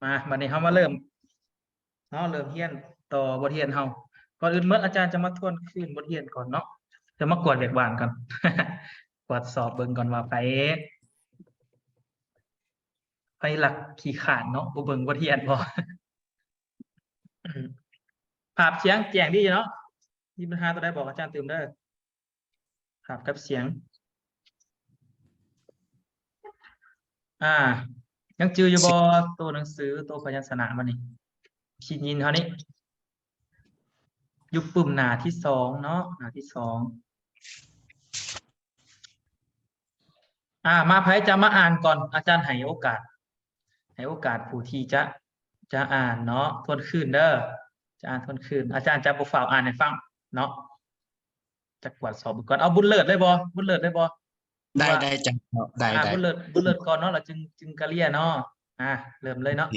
มาวันนี้เรามาเริ่มเนาะเริ่มเรียนต่อบทเรียนเราก่อนอื่นเมื่ออาจารย์จะมาทวนคืนบทเรียนก่อนเนาะจะมากวดเวียกบ้านก่อน กวดสอบเบิ่งก่อนว่าไปหลักขี้ขานเนาะบ่เบิ่งบทเรียนบ่ ภาพเสียงแจ้งดีเนาะมีปัญหาตัวใดบอกอาจารย์เติมเด้อภาพกับเสียงยังจืออยู่บ่ตัวหนังสือตัวพยัญชนะมันนี่ขีดยินเท่านี้อยู่ปุ่มหน้าที่สองเนาะหน้าที่สองมาไผจะมาอ่านก่อนอาจารย์ให้โอกาสผู้ที่จะอ่านเนาะทวนคืนเด้อจะอ่านทวนคืนอาจารย์จะบ่ฝ่าวอ่านให้ฟังเนาะจะกวดสอบก่อนเอาบุญเลิศเลยบ่บุญเลิศเลยบ่ได้จังได้บุญเลิศก่อนเนาะเราจึงกะเลียเนาะเริ่มเลยเนาะ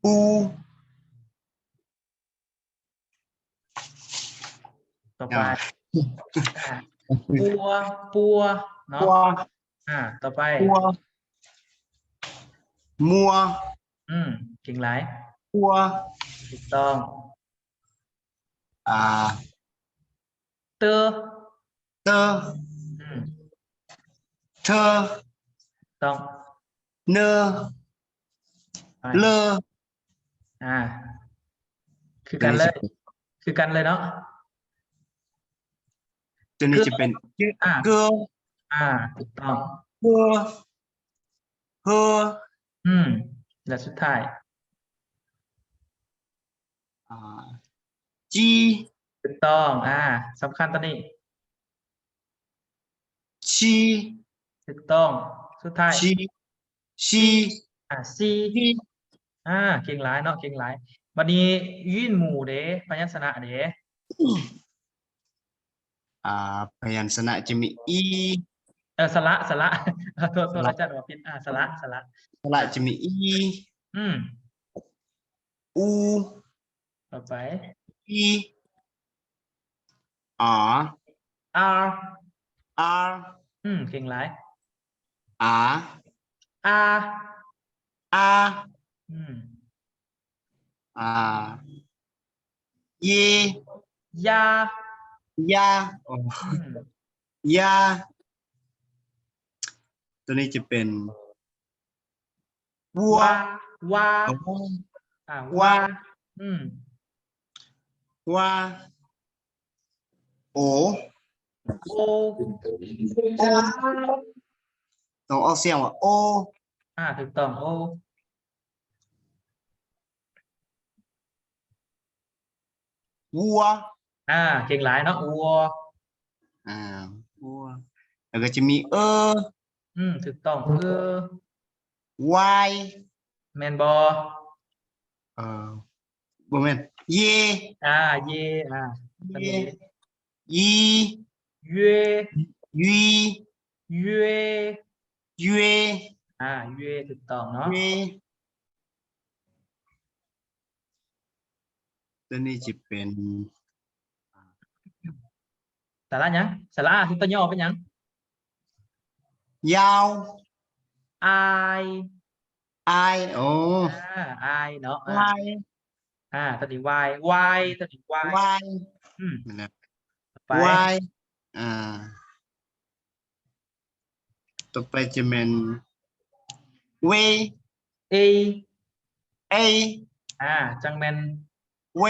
ปูต่อไปปัวเนาะต่อไปมัวเก่งหลายปัวถูกต้องเตอเธอต้องเนอเลอคือกันเลยเนาะตัวนี้จะเป็นเกอถูกต้องเฮอและสุดท้ายจีถูกต้องสำคัญตัวนี้ชีถูกต้องสุดท้ายชีซีเก่งหลายเนาะเก่งหลายวันนี้ยื่นหมู่เด้พยัญชนะเด้พยัญชนะจะมีอีสระตัวอาจารย์บอกผิดสระจะมีอีอูต่อไปอีอาเก่งหลายอาเยยาตัวนี้จะเป็นวัววาโอต้องออกเสียงว่าโอถูกต้องโอวัวเก่งหลายเนาะวัวแล้วก็จะมีถูกต้องวายแมนบอบ่แม่นเยเยยีเยยีเยเยเยถูกต้องเนาะตัวนี้จะเป็นสาระยังสาระคือตัวย่อเป็นยังยาวอายโอ้อายเนาะวายตัวนี้วตัวนี้วายไปวายต่อไปจะเป็นเวเอจังแมนเว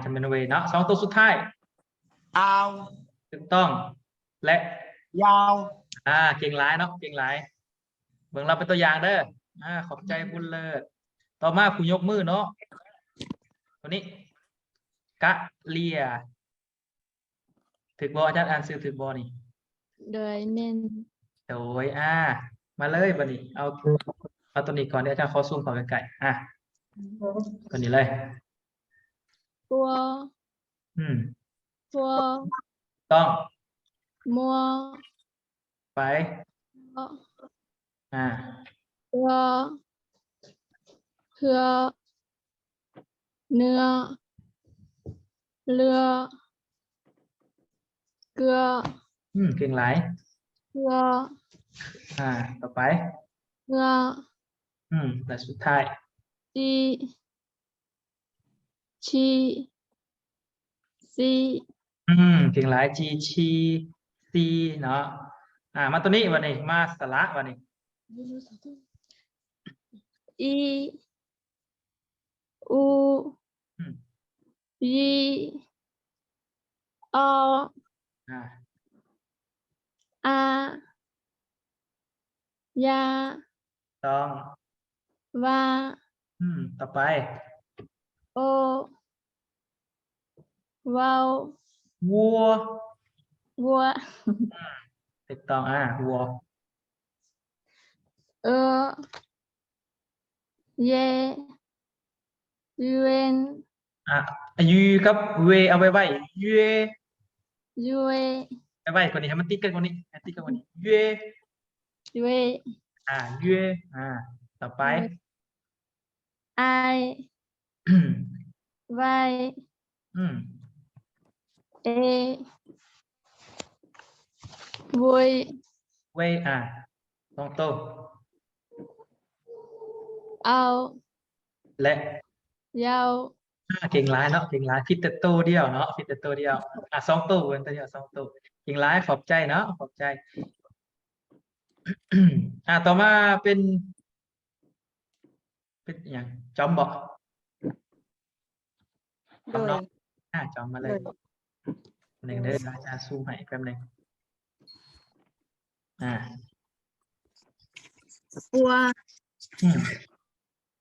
จังแมนเวเนาะสองตัวสุดท้ายถูกต้องและยาวเก่งหลายเนาะเก่งหลายเบิ่งเราเป็นตัวอย่างเด้อขอบใจบุญเลิศต่อมาผู้ยกมือเนาะตัวนี้กะเลียถึกบออาจารย์อ่านซื้อถึกบอนี่โดยเน้นโดยมาเลยบัดนี้เอาตัวนี้ก่อนเดี๋ยวอาจารย์ขอซูมเข้าใกล้ๆตัวนี้เลยปัวต้องมัวไปเพื่อเนื้อเรือเกลือเก่งหลายเกลือต่อไป งอ และสุดท้าย จีชีซี เก่งหลายจีชีซีเนาะมาตัวนี้วันนี้มาสระวันนี้ อีอู อืม ยีอ อ่า อายา ต้อง วา ต่อไป โอวาว วัว วัว ถูกต้องวัว เอเยยูเอ็น ยูกับเวเอาไว้ยู ยูเอ ไว้คนนี้ให้มันติดกันคนนี้ให้ติดกันคนนี้ยู ยูเอ ยูต่อไป ไอไว อืม เอวุย เวต้องโต เอา และ ยาว เก่งร้ายเนาะเก่งร้ายผิดแต่โตเดียวเนาะผิดแต่โตเดียวสองโตเว้นตัวเดียวสองโตเก่งร้ายขอบใจเนาะขอบใจ ต่อมาเป็นอย่างจอมบอกจ โด อม ย เนาะจอมมาเลย โดย หนึ่งเด้ออาจารย์ซูมให้แป๊บหนึงปัว อืม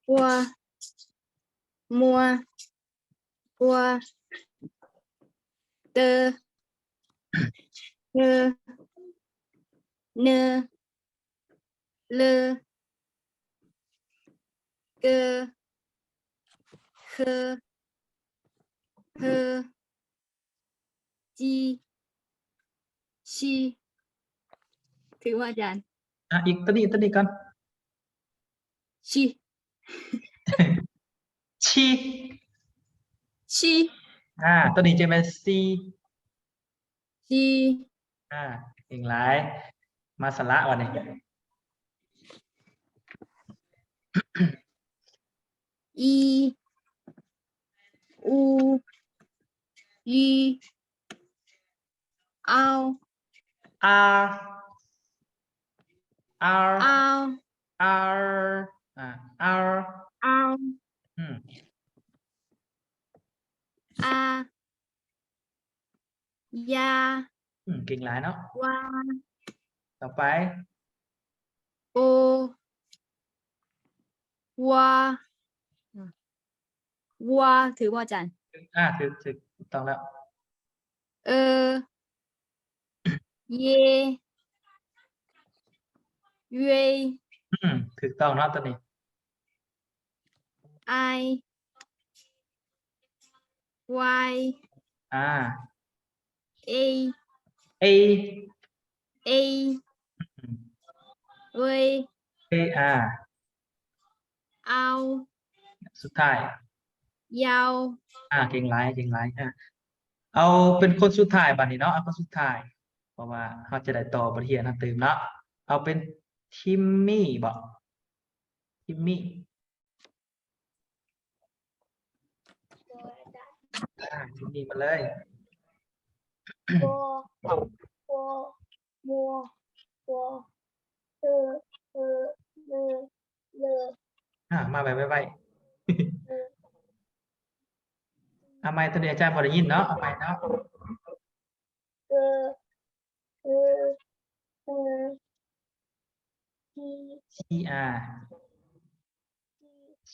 ปัวมัวปัวเตอเนเนเลเกเคเฮจีชีถือว่าอาจารย์ อีกตัวนี้ก่อน ชี ชี ชี ตัวนี้จะเป็นซี ชี เก่งร้ายมาสละวันนี้ อีอูยีเอา R R เอา R R เอา อืม อายา เก่งหลายเนาะ วา ต่อไป โอวาวัวถือว่าอาจารย์ ถูกต้องแล้ว เออเยเว ถูกต้องเนาะตัวนี้ ไอวาย เอ A เอเวย A เอา สุดท้าย ยาว เก่งหลายเอาเป็นคนสุดท้ายบัดนี้เนาะเอาคนสุดท้าย เพราะว่าเขาจะได้ต่อบทเรียนนะเติมเนาะเอาเป็นทิมมี่บอกทิมมี่ทิมมี่มาเลย โบโบมัวโบเอเลเล มาไปเอาไม้ตัวนี้อาจารย์พอได้ยินเนาะเอาไม้เนาะ เอเอเอที ชี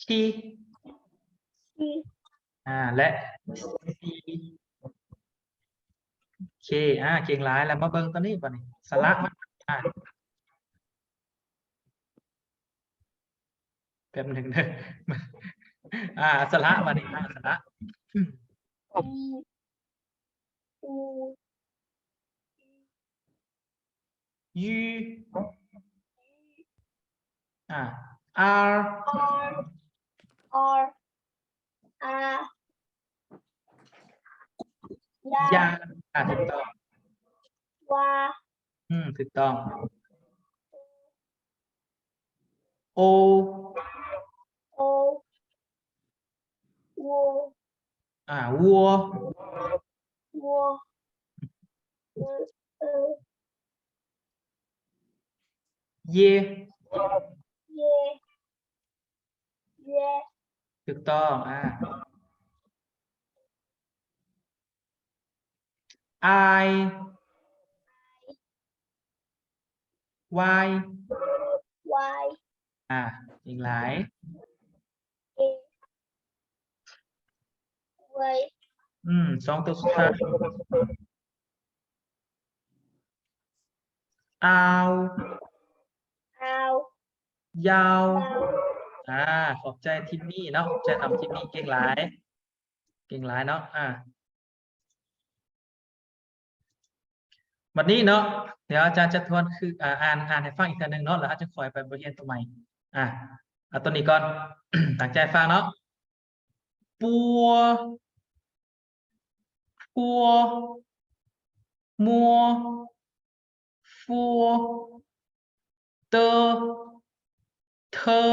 ชี ที และซีเคเก่งหลายแล้วมาเบิ่งตัวนี้ป่ะนี่สระมันแป๊บหนึ่งเด้อสระมานี่สระ อีอู ยู R ออร์อาย าถูกต้อง วา ถูกต้อง โอ โอวัว วัว วัวเออ เย เย่เย่ ถูกต้องไอ y วาย อีกหลาย เอไว้ สองตัวสุดท้ายเอา เอา ยาว ดาว ขอบใจทิมมี่เนาะขอบใจทำทิมมี่เก่งหลาย เก่งหลายเนาะวันนี้เนาะเดี๋ยวอาจารย์จะทวนคืออ่านให้ฟังอีกทีหนึ่งเนาะแล้วอาจจะคอยไปบทเรียนตัวใหม่เอาตัวนี้ก่อน ตั้งใจฟังเนาะปัวปัวมัวฟัวเตอเธอ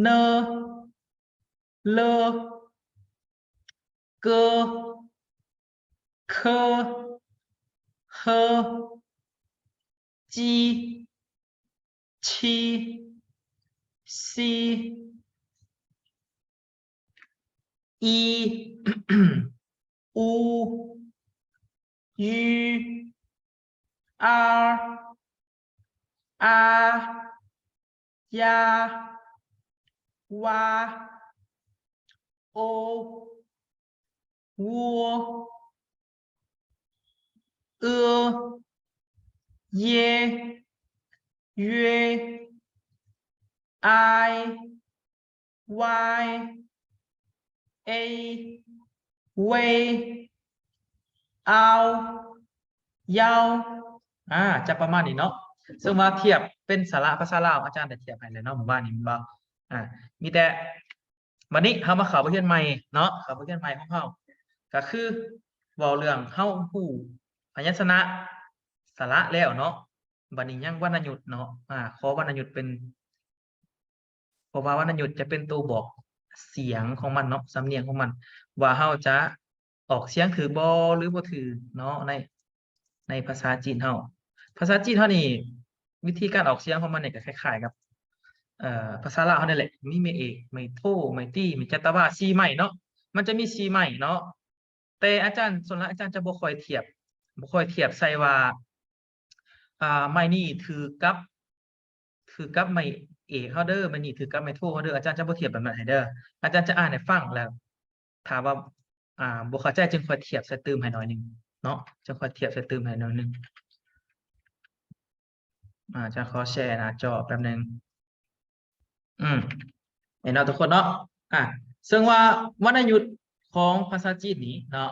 เนอเลอเกอเคอเฮอจีชีซีอี อูยูอาอายาวาโอวัวเออเยเยไอวายเอเวเอายาวจะประมาณนี้เนาะซึ่งมาเทียบเป็นสาระภาษาลาวอาจารย์ได้เทียบให้เลยเนาะหมู่บ้านนี้บ่มีแต่วันนี้เขามาเข้าบทเรียนใหม่เนาะเข้าบทเรียนใหม่ของเขาก็คือเว้าเรื่องเฮาฮู้พยัญชนะสระแล้วเนาะบัดนี้ยังวรรณยุกต์เนาะขอวรรณยุกต์เป็นเพราะว่าวรรณยุกต์จะเป็นตัวบอกเสียงของมันเนาะสำเนียงของมัน ว่าเฮาจะออกเสียงถือบ่หรือบ่ถือเนาะในภาษาจีนเฮาภาษาจีนเฮานี่วิธีการออกเสียงของมันเนี่ยก็คล้ายๆกับภาษาลาวเฮานี่แหละมีไม่เอกไม่โทไม่ตี้ไม่จัตวา4ไม้เนาะมันจะมี4ไม้เนาะแต่อาจารย์ส่วนมากอาจารย์จะบ่ค่อยเทียบใส่ว่าไม้นี้ถือกับไม้เอกเฮาเด้อไม้นี้ถือกับไม้โทเฮาเด้ออาจารย์จะบ่เทียบแบบนั้นให้เด้ออาจารย์จะอ่านให้ฟังแล้วถามว่าบ่เข้าใจจึงค่อยเทียบใส่เติมให้หน่อยหนึงเนาะจึงค่อยเทียบใส่เติมให้หน่อยหนึงอาจารย์ขอแชร์หน้าจอแป๊บหนึงเห็นเนาะทุกคนเนาะซึ่งว่าวรรณยุกต์ของภาษาจีนนี้เนาะ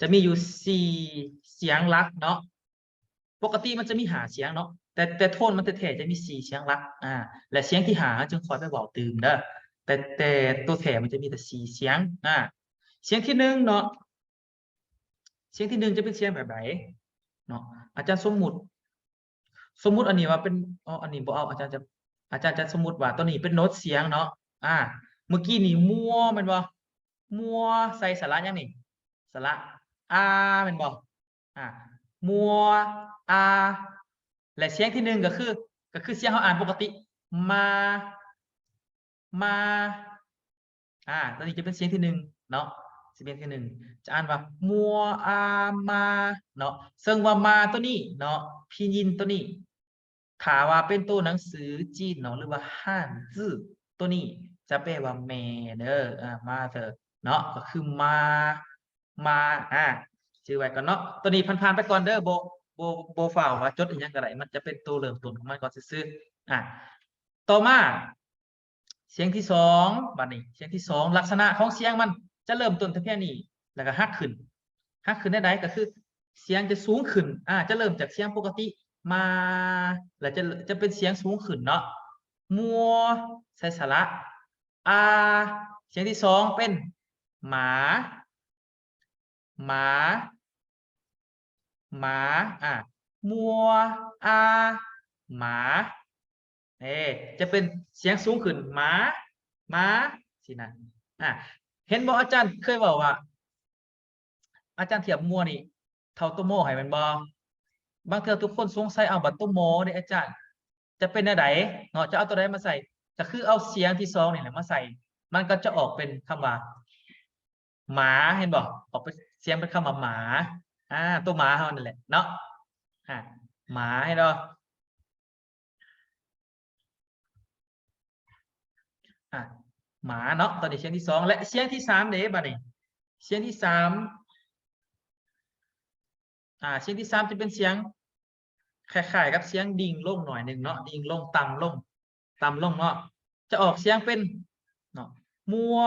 จะมีอยู่4เสียงหลักเนาะปกติมันจะมี5เสียงเนาะแต่โทนมันแท้ๆจะมี4เสียงหลักและเสียงที่5จึงค่อยไปเว้าตื่มเด้อแต่ตัวแท้มันจะมีแต่4เสียงเสียงที่1เนาะเสียงที่1จะเป็นเสียงแบบไหนเนาะอาจารย์สมมุติอันนี้ว่าเป็นอันนี้บ่เอาอาจารย์จะสมมุติว่าตัวนี้เป็นโน้ตเสียงเนาะเมื่อกี้นี่มัวแม่นบ่มัวใส่สระหยังนี่สระแม่นบ่มัวและเสียงที่1ก็คือเสียงเฮาอ่านปกติมามาตัวนี้จะเป็นเสียงที่1เนาะสิเป็นที่1จะอ่านว่ามัวมาเนาะซึ่งว่ามาตัวนี้เนาะพินยินตัวนี้ถ้าว่าเป็นตัวหนังสือจีนเนาะหรือว่าฮั่นจื่อตัวนี้จะแปลว่าแม่เด้อมาเถอะเนาะก็คือมาชื่อไว้ก่อนเนาะตัวนี้ผ่านๆไปก่อนเด้อโบฝ่าวว่าจดอีหยังก็ได้มันจะเป็นตัวเริ่มต้นของมันก่อนซื่อๆต่อมาเสียงที่2บัดนี้เสียงที่2ลักษณะของเสียงมันจะเริ่มต้นที่แค่นี้แล้วก็ฮักขึ้นได้ก็คือเสียงจะสูงขึ้นจะเริ่มจากเสียงปกติมาแล้วจะเป็นเสียงสูงขึ้นเนาะมัวใส่สระเสียงที่2เป็นหมาหมามัวหมา จะเป็นเสียงสูงขึ้นหมาหมาสินะเห็นบอกอาจารย์เคยบอกว่า อาจารย์เทียบมัวนี่เท่าตัวโมให้มันบางเทื่อทุกคนสงสัยเอาบัตรตัวโมเด้อาจารย์จะเป็นอะไรเนาะจะเอาตัวใดมาใส่ก็คือเอาเสียงที่สองนี่แหละมาใส่ มันก็จะออกเป็นคำว่าหมาเห็นบอกออกเป็นเสียงเป็นคำว่าหมาตัวหมาเฮานั่นแหละเนาะหมาให้เราหมาเนาะตอนนี้เสียงที่สองและเสียงที่สามเด้บัดนี้เสียงที่สามเสียงที่สามจะเป็นเสียงคล้ายๆกับเสียงดิ่งลงหน่อยหนึ่งเนาะดิ่งลงต่ำลงเนาะจะออกเสียงเป็นเนาะมัว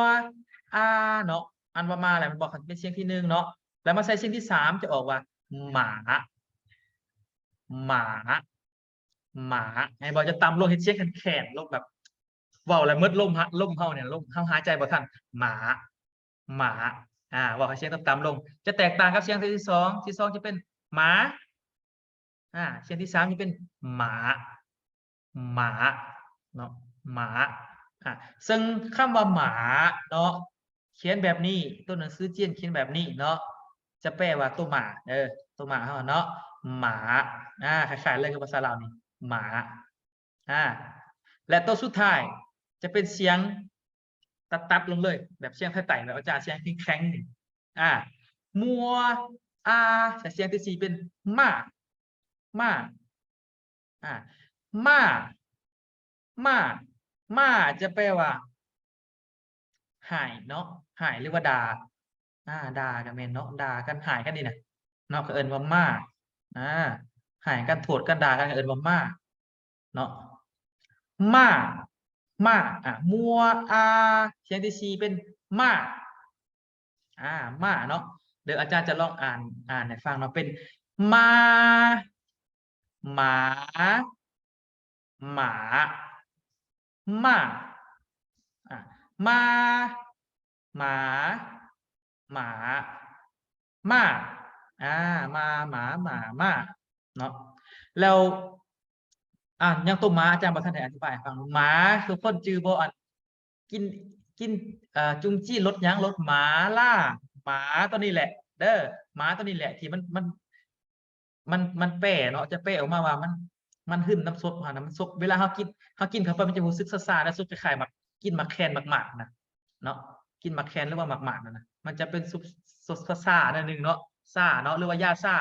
เนาะอันว่ามาอะไรมันบอกเป็นเสียงที่หนึ่งเนาะแล้วมาใส่เสียงที่สามจะออกว่าหมาหมาหมาไอ้บอกจะต่ำลงเห็นเสียงแข็งลงแบบเว้าอะไรมืดลมเฮาเนี่ยลมเฮาหายใจบ่ทันหมาว่าเสียงต่ำลงจะแตกต่างกับเสียงที่สองจะเป็นหมาเสียงที่สามจะเป็นหมาเนาะหมาซึ่งคำว่าหมาเนาะเขียนแบบนี้ตัวหนังสือเจียนเขียนแบบนี้เนาะจะแปลว่าตัวหมาตัวหมาเฮาเนาะหมาคล้ายๆเลยกับภาษาลาวนี่หมาและตัวสุดท้ายจะเป็นเสียงตัดลงเลยแบบเสียงไต่ๆแบบอาจารย์เสียงแข็งๆนี่มัวแต่เสียงที่สี่เป็นมาม่าม่าจะแปลว่าหายเนาะหายหรือว่าด่าด่ากันแม่นเนาะด่ากันหายกันนี่นะเนาะก็เอิ้นว่าม่าหายกันโทษกันด่ากันก็เอิ้นว่าม่าเนาะม่ามัวเสียงที่สี่เป็นม่าม่าเนาะเดี๋ยวอาจารย์จะลองอ่านให้ฟังเนาะเป็นมาหมาหมาม่ามาหมาหมาม่ามาหมาม่าเนาะแล้วยังตัวหมาอาจารย์ประธานได้อธิบายให้ฟังหมาคือคนจือบ่กินกินจุงจี้รถหยังรถหมาล่าหมาตัวนี้แหละ เด้อหมาตัวนี้แหละที่มันแปรเนาะจะแปรออกมาว่ามันหึ่นน้ำซดผ่านน้ำซดเวลาเขากินเข้าไปมันจะรู้สึกซ่าๆและซุปคล้ายๆแบบกินหมักแคนหมักๆนะเนาะกินหมักแคนหรือว่าหมักๆนะมันจะเป็นซุปซดซ่าๆนิดนึงเนาะซ่าเนาะหรือว่ายาซ่า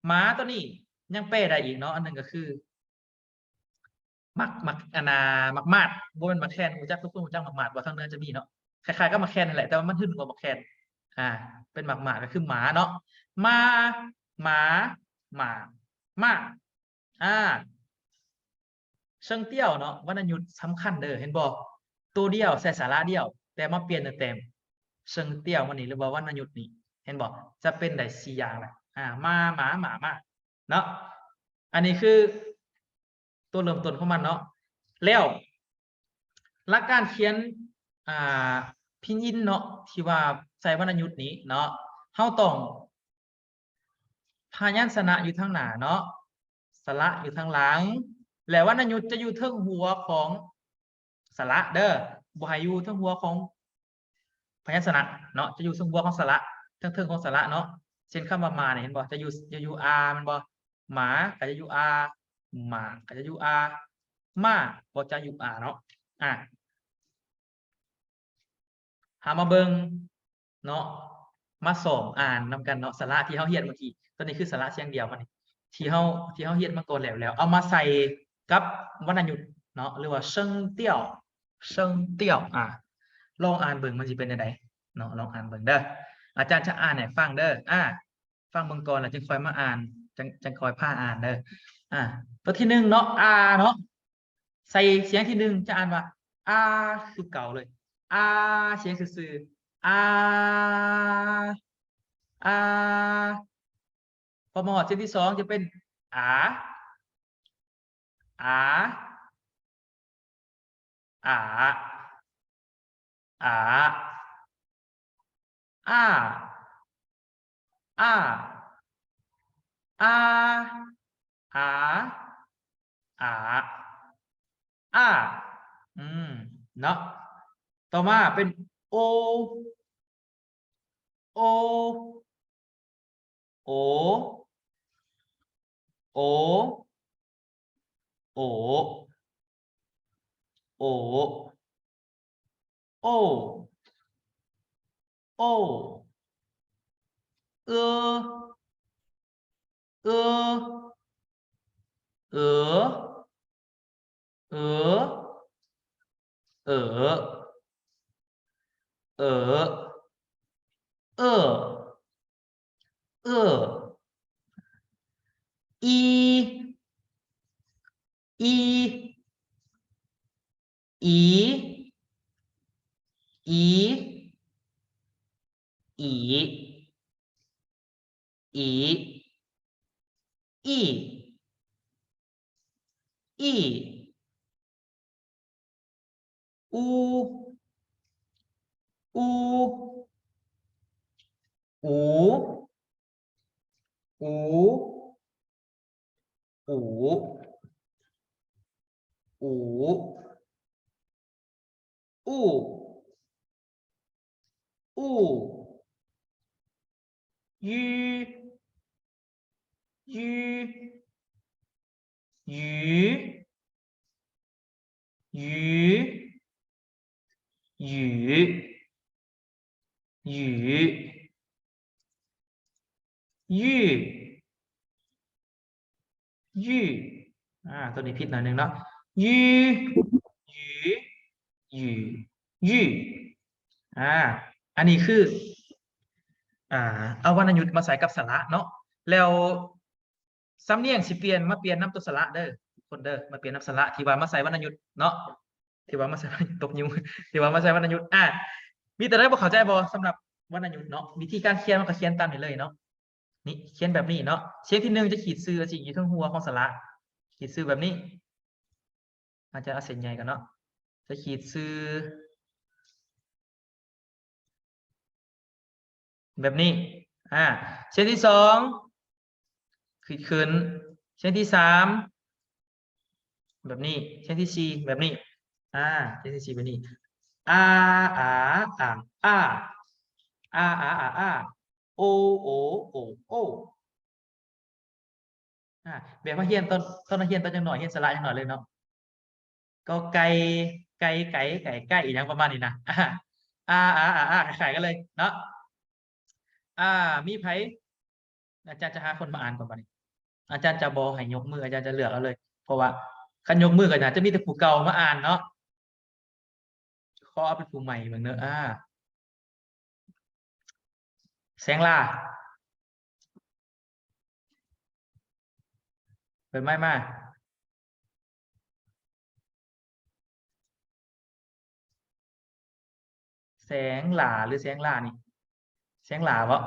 หมาตัวนี้ยังแปรได้อีกเนาะอันหนึ่งก็คือหมักหมักมาดบ่เป็นหมักแคนรู้จักทุกคนรู้จักหมักมาดว่าทางเหนือจะมีเนาะคล้ายๆกับหมักแคนนั่นแหละแต่ว่ามันหึ่นกว่าหมักแคนเป็นหมักมาดก็คือหมาเนาะมาหมาหมาม่าเชิงเตี้ยวเนาะวรรณยุกต์สำคัญเด้อเห็นบ่ตัวเดียวใส่สาระเดียว แต่มาเปลี่ยนเต็มเชิงเตี้ยวมันนี่หรือว่าวรรณยุกต์นี่เห็นบ่จะเป็นได้4อย่างแหละมาหมาหมาม่าเนาะอันนี้คือตัวเริ่มต้นของมันเนาะแล้วหลักการเขียนพินยินเนาะที่ว่าใส่วรรณยุกต์นี้เนาะเฮาต้องพยัญชนะอยู่ทางหน้าเนาะสระอยู่ทางหลังแล้ววรรณยุกต์จะอยู่เทิงหัวของสระเด้อบ่ให้อยู่เทิงหัวของพยัญชนะเนาะจะอยู่เทิงหัวของสระเทิงของสระเนาะเช่นคำว่ามาเนี่ยเห็นบ่จะอยู่มันบ่หมาก็จะอยู่หมาก็จะอยู่ม่าก็จะอยู่เนาะหามาเบิ่งเนาะมาสอบอ่านนำกันเนาะสระที่เฮาเรียนเมื่อกี้ตอนนี้คือสระเสียงเดียวมันนี่ที่เฮาเรียนมาก่อนแล้วเอามาใส่กับวรรณยุกต์เนาะหรือว่าเซิงเตี้ยวลองอ่านเบิ่งมันสิเป็นจังไดเนาะลองอ่านเบิ่งเด้ออาจารย์จะอ่านให้ฟังเด้อฟังเบิ่งก่อนแล้วจึงค่อยมาอ่านจังค่อยพาอ่านเด้อตัวที่1เนาะเนาะใส่เสียงที่1จะอ่านว่าคือเก่าเลยเสียงซื่อๆพอมาหอดเสียงที่2จะเป็นอาอ้าอ้าอาอาอา อ่าเนาะต่อมาเป็นโอโอโอโอโอโอโอโอเออเออเออเออเออเออเออเอออีอีอีอีอีอีอีอีอูอูอูอูอูอูอูอูยูยูยูยูยูยูยูยูตัวนี้ผิดหน่อยหนึ่งเนาะยูยูยูยูอันนี้คือเอาวรรณยุกต์มาใส่กับสระเนาะแล้วสำเนียงสิเปลี่ยนมาเปลี่ยนน้ำตัวสระเด้อทุกคนเด้อมาเปลี่ยนน้ำสระที่ว่ามาใส่วรรณยุกต์เนาะที่ว่ามาใส่วรรณยุกต์ตบยุงที่ว่ามาใส่วรรณยุกต์มีแต่ได้บ่เข้าใจบ่สำหรับวรรณยุกต์เนาะวิธีการเขียนมันก็เขียนตามนี้เลยเนาะนี่เขียนแบบนี้เนาะเสียงที่หนึ่งจะขีดซื่อสิอยู่ทั้งหัวของสระขีดซื่อแบบนี้อาจจะเอาเส้นใหญ่กันเนาะจะขีดซื่อแบบนี้เส้นที่สองขีดขึ้นเส้นที่สามแบบนี้เส้นที่สี่แบบนี้เส้นที่สี่แบบนี้อาอาอ่าอาอาโอโอโอโอแบบว่าเฮียนต้นเฮียนต้นจังหน่อยเฮียนสระจังหน่อยเลยเนาะก็ไก่อีกอย่างประมาณนี้นะคล้ายๆกันเลยเนาะมีไผอาจารย์จะหาคนมาอ่านก่อนบัดนี้อาจารย์จะบอกให้ยกมืออาจารย์จะเลือกเอาเลยเพราะว่าคันยกมือก็น่าจะมีแต่ผู้เก่ามาอ่านเนาะขอเอาเป็นผู้ใหม่เบิ่งเนอะแสงล่าเปิดไม้มาแสงหล่าหรือแสงล่านี่แสงหล่าบ่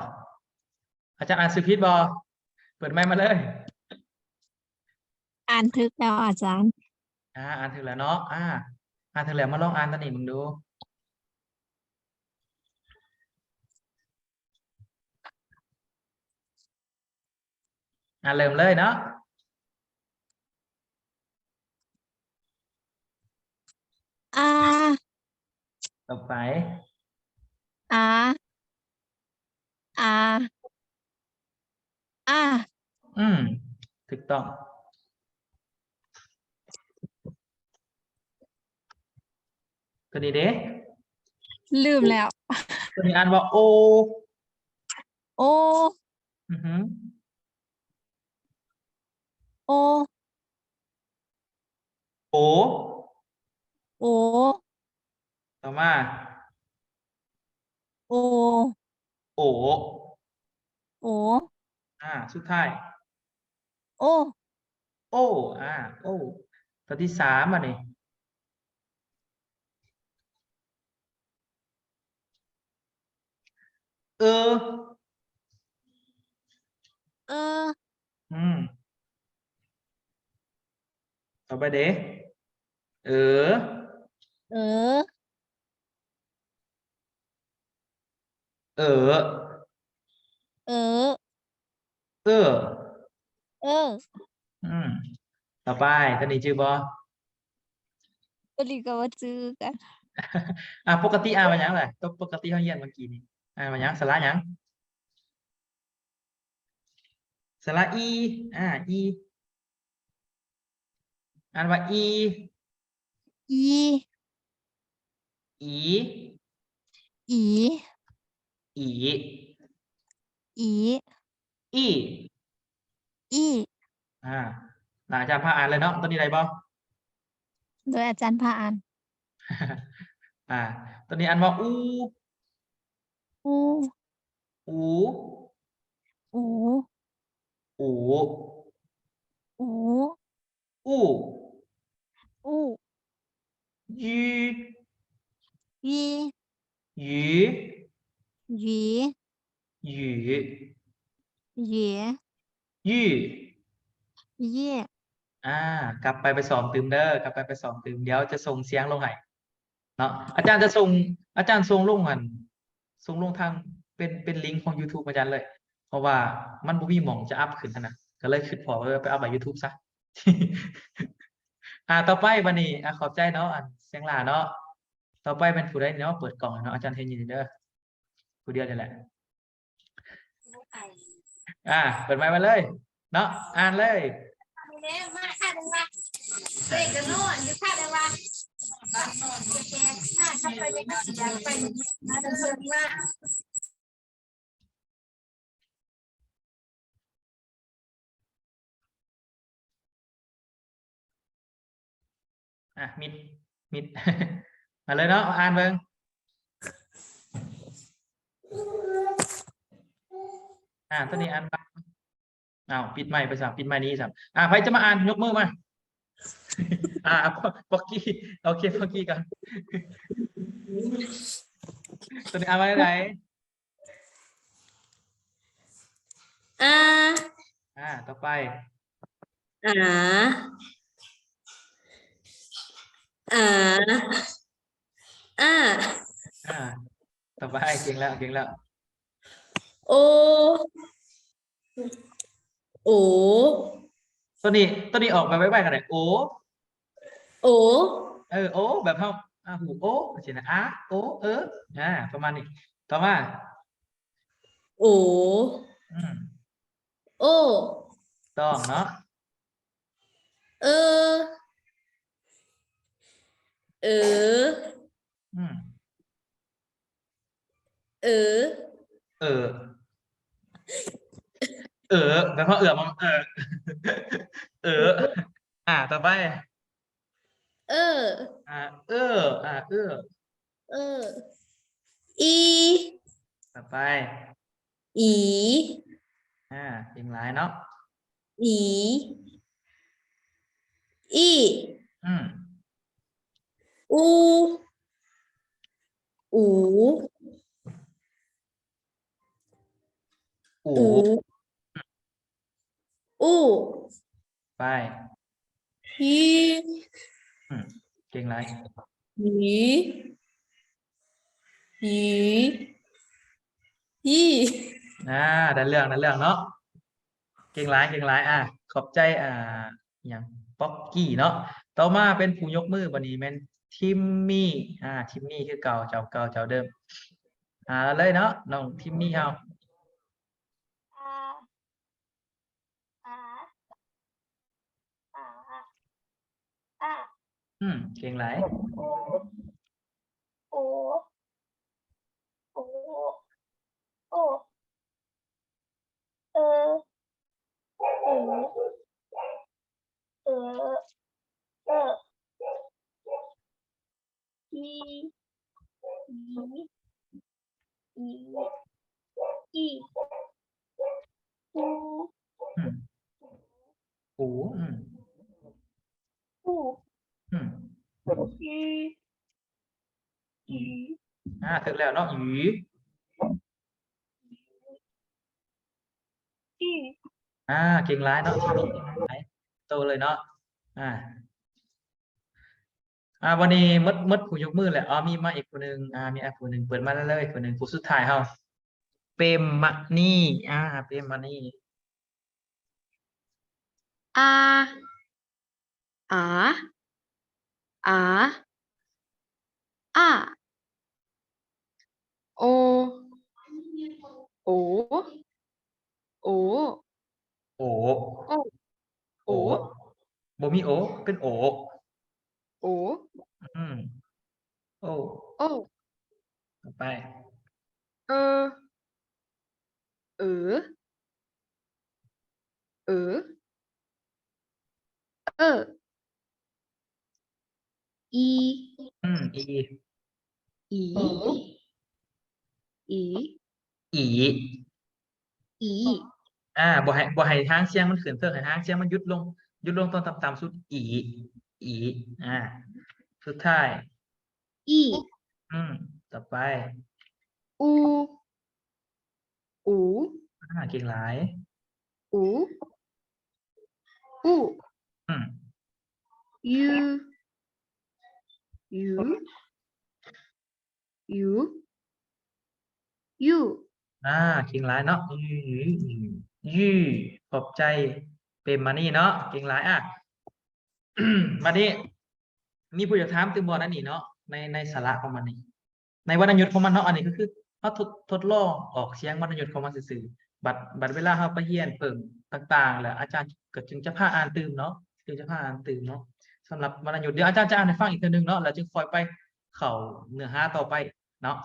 อาจารย์อ่านสุพิษบ่เปิดไม้มาเลย อ่านทึกแล้วอาจารย์ อ่านถึงแล้วเนาะอ่านถึงแล้วมาลองอ่านตอนนี้มึงดูเริ่มเลยเนาะอาต่อไปอาอาอาถูกต้องตัวนี้เด้ลืมแล้ว ตัวนี้อ่านว่าโอโออือหือโอโอโอต่อมาโอโอโอสุดท้ายโอโอโอตัวที่สามนี่เออเอออืมต่อไปเด้เออเออเออเออเออเอออืมต่อไปตัวนี้ชื่อบอ ก็ลีก็ว่าจื้อกัน ปกติอ่านมาหยังแหละตัวปกติเขาเรียนเมื่อกี้นี้อ่านมาหยังสระหยังสระอีอีอ่านว่าอี อี อี อี อี อี อี อี หลังจากพาอ่านเลยเนาะตัวนี้อะไรบ้าง โดยอาจารย์พาอ่าน ตัวนี้อ่านว่าอู อู อู อู อู อู อู อู ยี ยี หยี หยี หยี หยี ยี่ เย่ กลับไปซ้อมตื่มเด้อกลับไปซ้อมตื่มเดี๋ยวจะส่งเสียงลงให้เนาะอาจารย์จะส่งอาจารย์ส่งลงส่งลงทางเป็นลิงก์ของ YouTube อาจารย์เลย เพราะว่ามันบ่มีหม่องจะอัพขึ้นหั้นนะก็เลยคิดพอว่าไปอัพไว้ YouTube ซะ ต่อไปบัดนี้ขอบใจเนาะเสียงหลาเนาะต่อไปเป็นผู้ใดเนาะเปิดกล่องให้เนาะอาจารย์เฮ็ดอยู่นี่เด้อผู้เดียวนี่แหละเปิดไมค์มาเลย เนาะอ่านเลย มาค่ะเดี๋ยวว่าเด็กจะโน่นอยู่ค่ะเดี๋ยวว่าแกถ้าขับไปไม่ก็เสียไปมาเดินมา มิด มาเลยเนาะอ่านเบิ่งตัวนี้อ่านบ้างปิดไมค์ไปสับปิดไมค์นี้สับใครจะมาอ่านยกมือมา ป๊อกกี้โอเคป๊อกกี้กันตัวนี้อ่านมาได้ไหน ต่อไป อ่า ต่อไปเก่งแล้ว โอ โอ ตัวนี้ออกแบบไว้กันเลยโอ โอ โอแบบเขาหูโอเช่นโอประมาณนี้ต่อมา โอ อืม โอ ต้องเนาะ เออ เออ อืม เออ เออแบบเขามันต่อไป เออ เออ เออ อี ต่อไป อี เก่งหลายเนาะ อี อี อืม อู อู อู อู อู ไป ฮี เก่งหลาย หีหีฮี ได้เรื่องเนาะเก่งหลายขอบใจอย่างป๊อกกี้เนาะต่อมาเป็นผู้ยกมือวันนี้แม่นทิมมี่ทิมมี่คือเก่าเจ้าเดิมเลยเนาะน้องทิมมี่เฮา เก่งหลาย โอโอโอเออเออเออเอออีอีอีอู อืมอูอู อืม อีอี ถึงแล้วเนาะหยี อี เก่งหลายเนาะทิมมี่เก่งหลายโตเลยเนาะวันนี้มดผู้ยกมือแหละมีมาอีกคนหนึ่งมีคนหนึ่งเปิดมาเลยคนหนึ่งผู้สุดท้ายเฮาเปรมมะนี่เปรมมะนี่ อาอาอา อ่าโอโอโอ โอ โอ โอบ่มีโอเป็นโอ โอ อืมโอ โอ ต่อไป เออเออเออเอออี อี อีอี อี อี บ่ให้ทางเสียงมันขึ้นเทิงให้ทางเสียงมันหยุดลงตอนต่ำๆสุดอีอีสุดท้าย อี ต่อไป อูอู เก่งหลาย อูอู อืม ยูยูยูยู เก่งหลายเนาะยือขอบใจเป็นมานี่เนาะเก่งหลายมาดิมีผู้อยากถามตึงบอลนั่นนี่เนาะในสาระของมันนี่ในวรรณยุกต์ของมันเนาะอันนี้ก็คือเขาทดลองออกเสียงวรรณยุกต์ของมันซื่อๆบัดเวลาเขาไปเรียนเพิ่มต่างๆแล้วอาจารย์ก็จึงจะพาอ่านตื่มเนาะจึงจะพาอ่านตื่มเนาะสำหรับวรรณยุกต์เดี๋ยวอาจารย์จะอ่านให้ฟังอีกทีนึงเนาะแล้วจึงค่อยไปเข้าเนื้อหาต่อไปเนาะ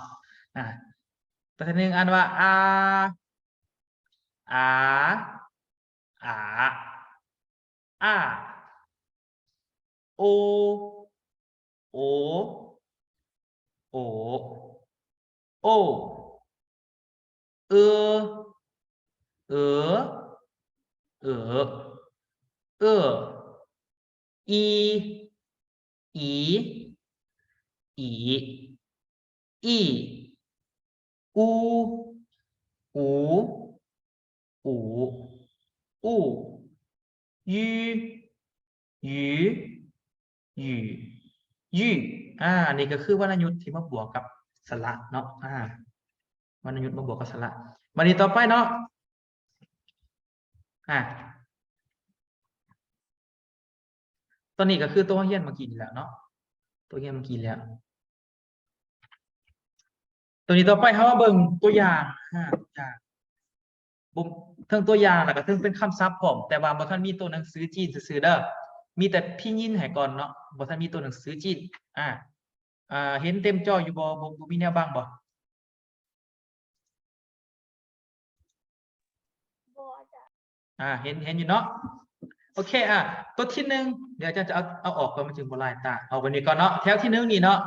ตัวที่หนึ่งอ่านว่าอาอาโอโอโอโอเออเออเออเอออีอีอีอีอูอูอูอูยูยูยูยูอันนี้ก็คือวรรณยุกต์ที่มาบวกกับสระเนาะวรรณยุกต์มาบวกกับสระวันนี้ต่อไปเนาะตัวนี้ก็คือตัวเฮียนเมื่อกี้นี่แหละเนาะตัวเฮียนเมื่อกี้แล้วตัวนี้ต่อไปเขาว่าเบิ่งตัวอย่างอย่างบุมเทิงตัวอย่างแล้วก็เทิงเป็นคำศัพท์พร้อมแต่ว่าบ่ทันมีตัวหนังสือจีนซื่อๆเด้อมีแต่พิมพ์ยินให้ก่อนเนาะบ่ทันมีตัวหนังสือจีนเห็นเต็มจออยู่บ่มีแนวบังบ่ เห็นอยู่เนาะโอเคตัวที่หนึ่งเดี๋ยวอาจารย์จะเอาออกก่อนมาถึงบนลายตาเอาวันนี้ก่อนเนาะแถวที่หนึ่งนี่เนาะ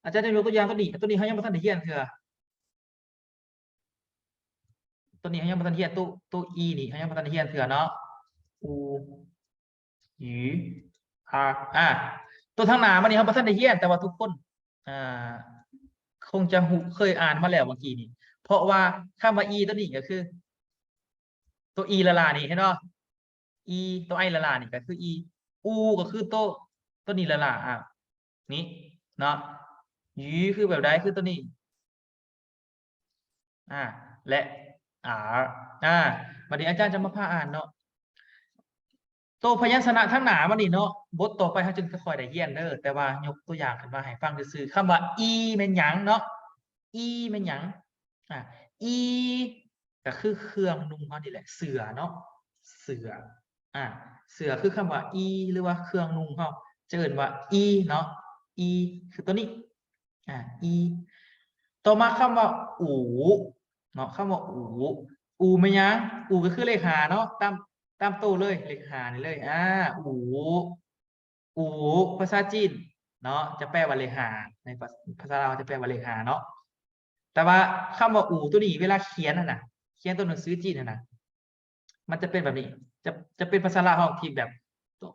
อาจารย์จะยกตัวอย่างตัวนี้เขายังไม่ทันได้เรียนเถอะตัวนี้เขายังไม่ทันเรียนตัวอีนี่เขายังไม่ทันได้เรียนเถอะเนาะอูหยีตัวทางหน้ามันนี่เขาไม่ทันได้เรียนแต่ว่าทุกคนคงจะเคยอ่านมาแล้วเมื่อกี้นี่เพราะว่าคำว่าอีตัวนี้ก็คือตัวอีละลานี่เห็นเนาะอีตัวไอละลานี่ก็คืออีอูก็คือตัวนี้ละลานี่เนาะยีคือแบบใดคือตัวนี้และวันนี้อาจารย์จะมาพาอ่านเนาะตัวพยัญชนะทั้งหนามันนี่เนาะบทต่อไปเขาจึงจะคอยได้เยี่ยนเด้อแต่ว่ายกตัวอย่างขึ้นมาให้ฟังซื่อๆคำว่าอีเป็นหยังเนาะอีเป็นหยังอีก็คือเครื่องนุ่งเขานี่แหละเสือเนาะเสือเสือคือคำว่าอีหรือว่าเครื่องนุ่งเขาเจิญว่าอีเนาะอีคือตัวนี้อีต่อมาคำว่าอูเนาะคำว่าอูไม่ยังอูก็คือเลขหาเนาะตามตัวเลยเลขหานี่เลยอูภาษาจีนเนาะจะแปลว่าเลขหาในภาษาเราจะแปลว่าเลขหาเนาะแต่ว่าคำว่าอูตัวนี้เวลาเขียนเขียนตัวหนังสือจีนมันจะเป็นแบบนี้จะเป็นภาษาลาวของทีแบบ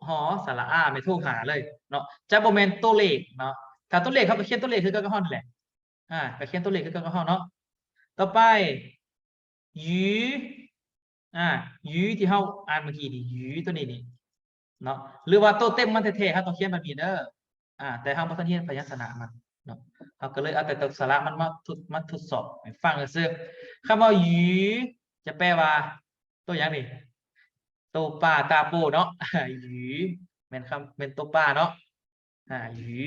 หอสระไม่ถูกหาเลยเนาะจะโมเมนตัวเลขเนาะถ้าตัวเลขเขาก็เขียนตัวเลขคือก็ห้องนั่นแหละก็เขียนตัวเลขคือก็ห้องเนาะต่อไปยูยูที่เขาอ่านเมื่อกี้นี่ยูตัวนี้นี่เนาะหรือว่าตัวเต็มมันเท่ๆเขาต้องเขียนแบบนี้เด้อแต่เขาไม่ต้องเขียนพยัญชนะมันเนาะเขาก็เลยเอาแต่ตัวสระมันมาทดสอบให้ฟังซื่อคำว่ายูจะแปลว่าตัวอย่างนี้ตัวปลาตาโปเนาะยูเป็นตัวปลาเนาะ หรือ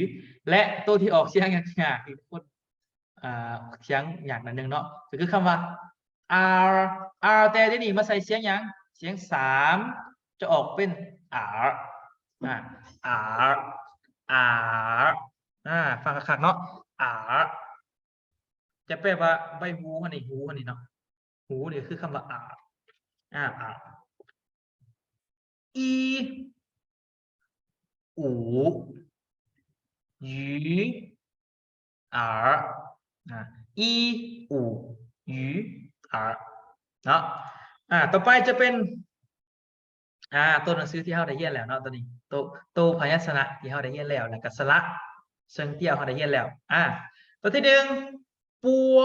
และตัวที่ออกเสียงยากๆอีกคนเสียงอย่างนั้นหนึ่งเนาะก็คือคำว่า r r แต่ที่นี่มาใส่เสียงยังเสียงสามจะออกเป็น r r r ฟังคักๆเนาะ r จะแปลว่าใบหูอันนี้หูอันนี้เนาะหูนี่คือคำว่า r r e อู鱼儿อีอู鱼儿เนาะต่อไปจะเป็นตัวหนังสือที่เราได้เรียนแล้วเนาะตัวนี้ตัวพยัญชนะที่เราได้เรียนแล้วแล้วก็สระเชิงเตี้ยวเราได้เรียนแล้วตัวที่หนึ่งปัว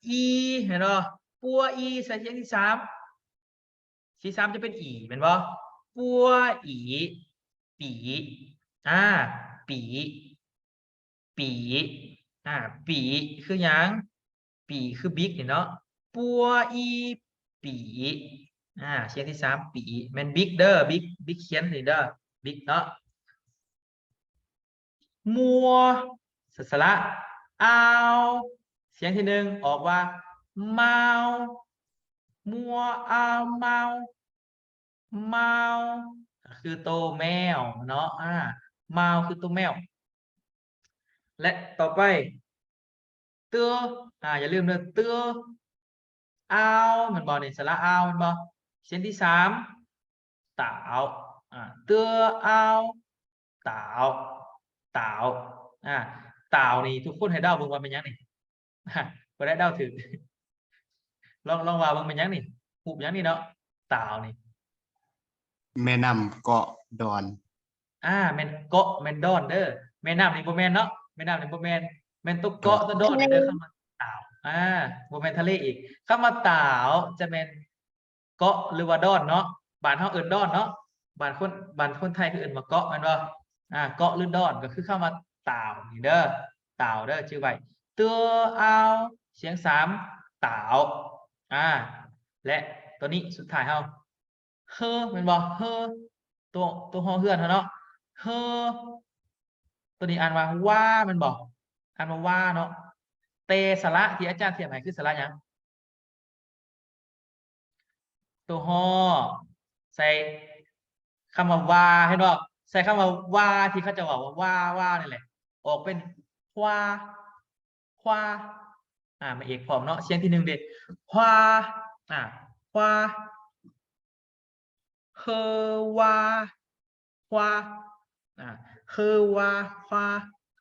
อีเห็นป่ะปัวอีใส่เสียงที่สามจะเป็นอีเป็นป่ะปัวอีปีปีปีคือหยังปีคือบิ๊กเนาะปัวอีปีเสียงที่สามปีแมนบิ๊กเด้อบิ๊กเขียนนี่เด้อบิ๊กเนาะมัวสระเอาเสียงที่หนึ่งออกว่าเมามัวเอาเมาคือโตแมวเนาะเมาคือตัวแมวและต่อไปเตื้ออย่าลืมเลยเตื้อเอามันบอกนี่สระเอามันบอกเส้นที่สามเต่าเตื้อเอาเต่าเต่านี่ทุกคนให้เดาเบิ่งว่าเป็นยังนี่บ่ได้เดาถึงลองว่าเบิ่งเป็นยังนี่หูยังนี่เนาะเต่านี่แม่น้ำเกาะดอนแม่นเกาะแม่นดอนเด้อแม่น้ำนี่บ่แม่นเนาะแม่น้ำนี่บ่แม่นแม่นตัวเกาะตัวดอนเด้อคำว่าเต่าบ่แม่นทะเลอีกคำว่าเต่าจะเป็นเกาะหรือว่าดอนเนาะบ้านเฮาเอิ้นดอนเนาะบ้านคนไทยคือเอิ้นว่าเกาะแม่นบ่เกาะหรือดอนก็คือคำว่าเต่านี่เด้อเต่าเด้อชื่อไว้ตัวเอาเสียงสามเต่าและตัวนี้สุดท้ายเฮาเฮอแม่นบ่เฮอตัวฮอเฮือนเนาะเฮอตัวนี้อ่านว่ามันบอกอ่านว่าเนาะเตสระที่อาจารย์เทียบให้คือสระยังตัวฮอใส่คำว่าเห็นบ่ใส่คำว่าที่เขาจะบอกว่านี่แหละออกเป็นความาเอกพร้อมเนาะเสียงที่หนึ่งเด็ดควาควาเฮว่าควาเฮว่าควา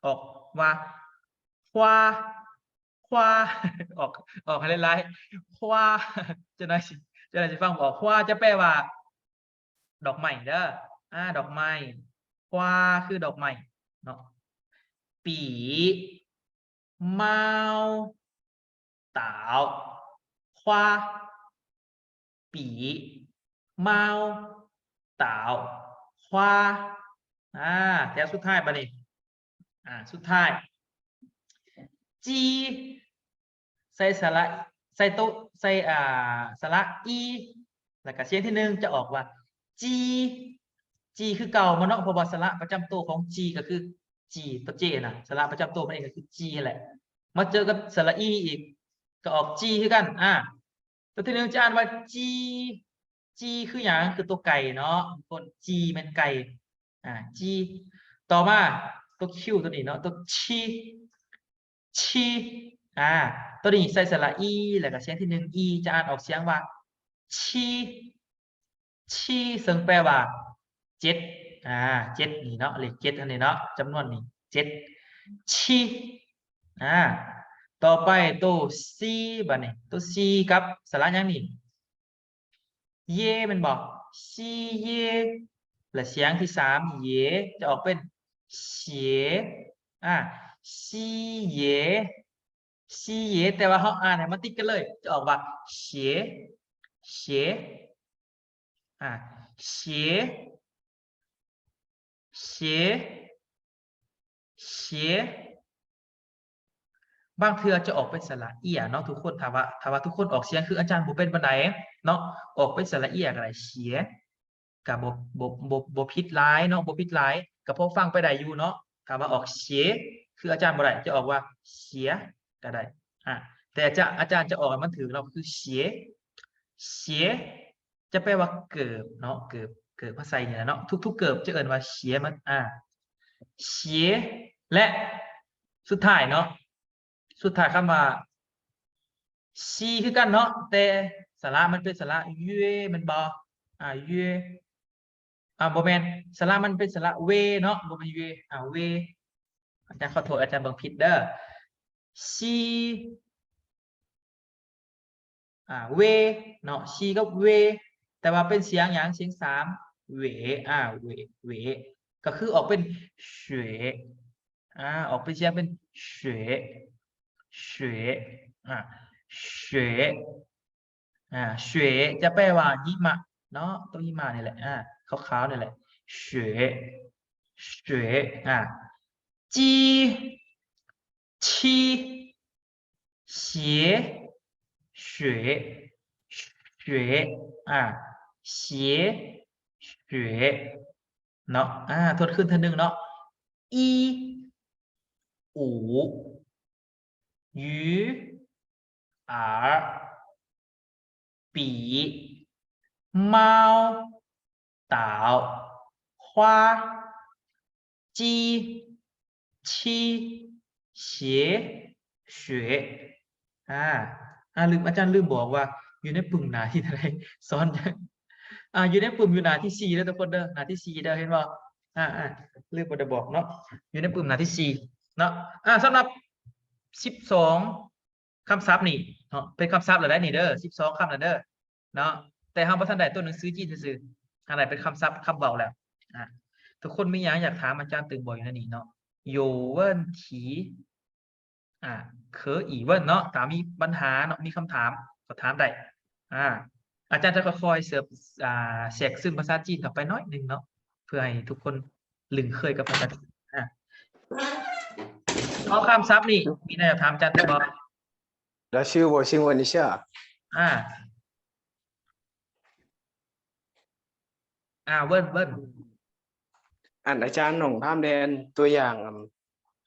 ออกว่าควาออกให้ไล่ควาจะได้สิฟังบอกควาจะแปลว่าดอกไม้เด้อดอกไม้ควาคือดอกไม้เนาะปีเมาเต่าควาปีเมาเต่าควาแถวสุดท้ายบัดนี้สุดท้ายจีใส่สระใส่โตใส่สระอีแล้วก็เสียงที่หนึ่งจะออกว่าจีคือเก่ามาเนาะเพราะว่าสระประจำตัวของจีก็คือจีตัวเจนะสระประจำตัวมันเองก็คือจีแหละมาเจอกับสระอีอีกก็ออกจีคือกันตัวที่หนึ่งจะอ่านว่าจีคืออย่างคือตัวไก่เนาะคนจีเป็นไก่จีต่อมาตัวคิวตัวนี้เนาะตัวชีตัวนี้ใส่สระอีแล้วก็เสียงที่หนึ่งอีจะอ่านออกเสียงว่าชีซึ่งแปลว่าเจ็ดเจ็ดนี่เนาะเลขเจ็ดอันนี้เนาะจำนวนนี้เจ็ดชีต่อไปตัวซีบัดนี้ตัวซีกับสระยังนี่เย่มันบอกซีเย่และเสียงที่สามเย่จะออกเป็นเสียซีเย่แต่ว่าเขาอ่านให้มันติดกันเลยจะออกว่าเสียเสียบางเทื่อจะออกเป็นสระเอียเนาะทุกคนถามว่าทุกคนออกเสียงคืออาจารย์บ่เป็นปานใดเนาะออกเป็นสระเอียก็ได้เสียกับบ่ผิดหลายเนาะบ่ผิดหลายก็พอฟังไปได้อยู่เนาะ ถ้าว่าออกเสียคืออาจารย์บ่ได้จะออกว่าเสียก็ได้แต่อาจารย์จะออกให้มันถือเราคือเสียจะแปลว่าเกิบเนาะเกิบภาษาเนี่ยเนาะทุกๆเกิบจะเอ่นว่าเสียมันเสียและสุดท้ายเนาะสุดท้ายคำว่าซีคือกันเนาะแต่สระมันเป็นสระเยมันบ่เยบ่แม่นสระมันเป็นสระเวเนาะบ่แม่นเยเวอาจารย์ขอโทษอาจารย์เบิ่งผิดเด้อซีเวเนาะซีกับเวแต่ว่าเป็นเสียงอย่างเสียงสามเวเวก็คือออกเป็นเฉวออกเป็นเสียงเป็นเฉวเฉวเฉวเฉวจะแปลว่าหิมะเนาะต้นหิมะนี่แหละขาวๆนี่แหละเฉวเฉวจีชีเสียเฉวเฉวเสียเฉวเนาะทวนขึ้นทีนึงเนาะอีอู鱼耳笔猫岛花鸡七鞋雪ลืมอาจารย์ลืมบอกว่าอยู่ในปุ่มหน้าที่อะไรซ้อนอยู่ในปุ่มอยู่หน้าที่4แล้วทุกคนเด้อหน้าที่4เด้อเห็นบ่ลืมบ่ได้บอกเนาะอยู่ในปุ่มหน้าที่4เนาะสำหรับ12คำศัพท์นี่เนาะเป็นคำศัพท์แล้วได้นี่เด้อ12คำแล้วเด้อเนาะแต่เฮาบ่ทันได้ตัวหนังสือจีนซื่อๆอันไหนเป็นคำศัพท์คำเว้าแล้วทุกคนมีหยังอยากถามอาจารย์ตึงบอกอยู่ในนี้เนาะ有问题可以问เนาะถ้ามีปัญหาเนาะมีคำถามก็ถามได้อาจารย์จะค่อยๆเสิร์ฟแทรกซึ่งภาษาจีนเข้าไปน้อยหนึงเนาะเพื่อให้ทุกคนลึงเคยกับภาษาจีนเอาคำศัพท์นี่มีอะไรจะถามอาจารย์ตึงบ่老师，我先问一下，เบิ้ลอาจารย์หน่องท่ามแดนตัวอย่าง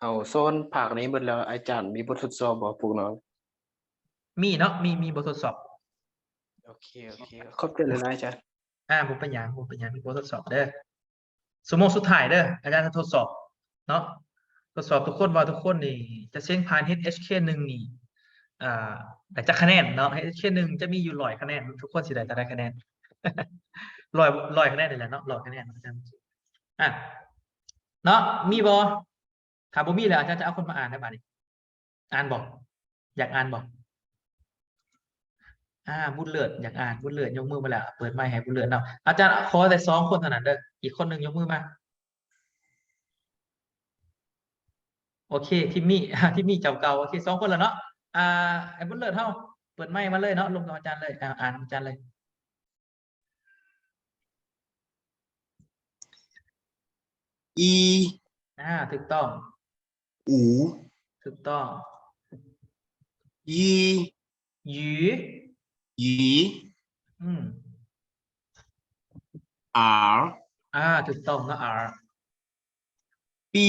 เอาโซนภาคนี้เบิดแล้วอาจารย์มีบททดสอบบอกพวกน้อง มีเนาะมีบททดสอบ โอเคขอบใจเลยนะอาจารย์ ผมเป็นอย่างมีบททดสอบเด้อสมมติสุดท้ายเด้ออาจารย์จะทดสอบเนาะทดสอบทุกคนว่าทุกคนนี่จะเซ็งผ่าน HK1 นี่แต่จะคะแนนเนาะ HK1 จะมีอยู่100คะแนนทุกคนสิได้คะแนน100คะแนนนี่แหละเนาะ100คะแนนอาจารย์เนาะมีบ่ถ้าบ่มีแล้วอาจารย์จะเอาคนมาอ่านได้บัดนี้อ่านบ่อยากอ่านบ่บุญเลิศอยากอ่านบุญเลิศยกมือมาแล้วเปิดไมค์ให้บุญเลิศเนาะอาจารย์ขอแต่2คนเท่านั้นเด้ออีกคนหนึงยกมือมาโอเคทิมมี่ทิมมี่เจ้าเก่าโอเค2คนแล้วเนาะไอ้บุญเลิศเฮาเปิดไมค์มาเลยเนาะลงกับอาจารย์เลยอ่านอาจารย์เลยอีถูกต้อง อู ถูกต้อง ยีหยี หยี อา ถูกต้องเนาะปี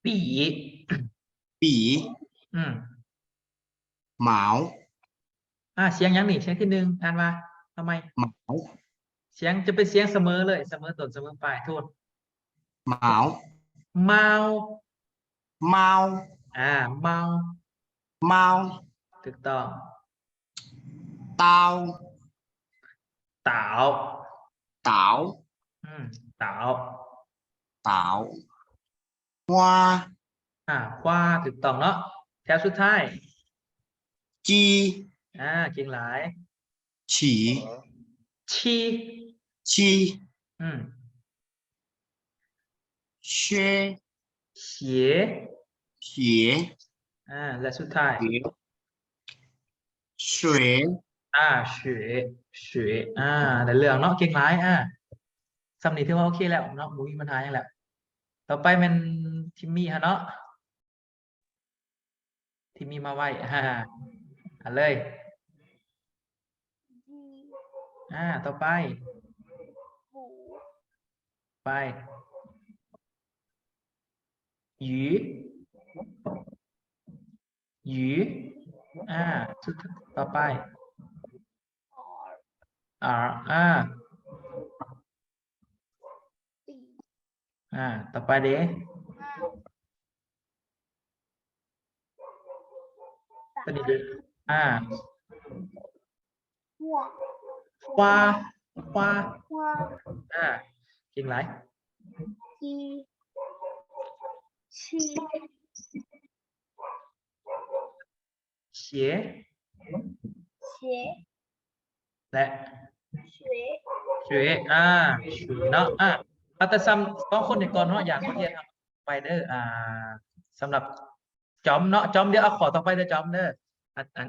ปี ปี หมาว เสียงยังนี่เสียงที่1อ่านมาทำไม หมาว เสียงจะเป็นเสียงเสมอเลยเสมอต้นเสมอปลายโทษ หมาว เมา เมา เมา เมา ถูกต้อง เตา เต๋า เต๋า เต๋า เต๋าว่า คว้าถูกต้องเนาะแถวสุดท้าย จี เก่งหลาย ฉี ชี ชี เช เฉีย เฉีย และสุดท้าย เฉวย เฉยในเรื่องเนาะเก่งหลายสำนีถือว่าโอเคแล้วเนาะบ่มีปัญหาหยังแล้วต่อไปมันทิมมี่ฮะเนาะทิมมี่มาไว้เลย ต่อไป ไป หยูหยูชุดต่อไปต่อไปเด้ตัวนี้เด้ฟ้าเก่งหลายเฉียและเฉวยเฉวยเนาะแต่ซ้ำต้องคนในก่อนเนาะอยากเรียนทำไปเด้อสำหรับจอมเนาะจอมเดี๋ยวเอาขอต่อไปเด้อจอมเด้อ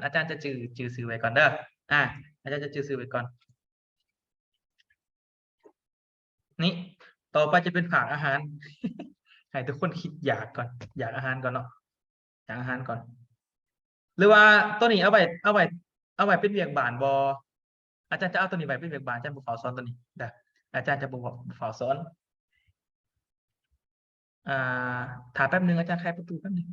อาจารย์จะจื่อสื่อไว้ก่อนเด้ออาจารย์จะจื่อสื่อไว้ก่อนนี่ต่อไปจะเป็นผักอาหาร ให้ทุกคนคิดอยากก่อนอยากอาหารก่อนเนาะอยากอาหารก่อน หรือว่าตัวนี้เอาไว้เป็นเวียงบานบออาจารย์จะเอาตัวนี้ไว้เป็นเวียงบานอาจารย์บุกเฝ้าซ้อนตัวนี้ได้อาจารย์จะบุกเฝ้าซ้อนถามแป๊บนึงอาจารย์ใครประตูแป๊บนึง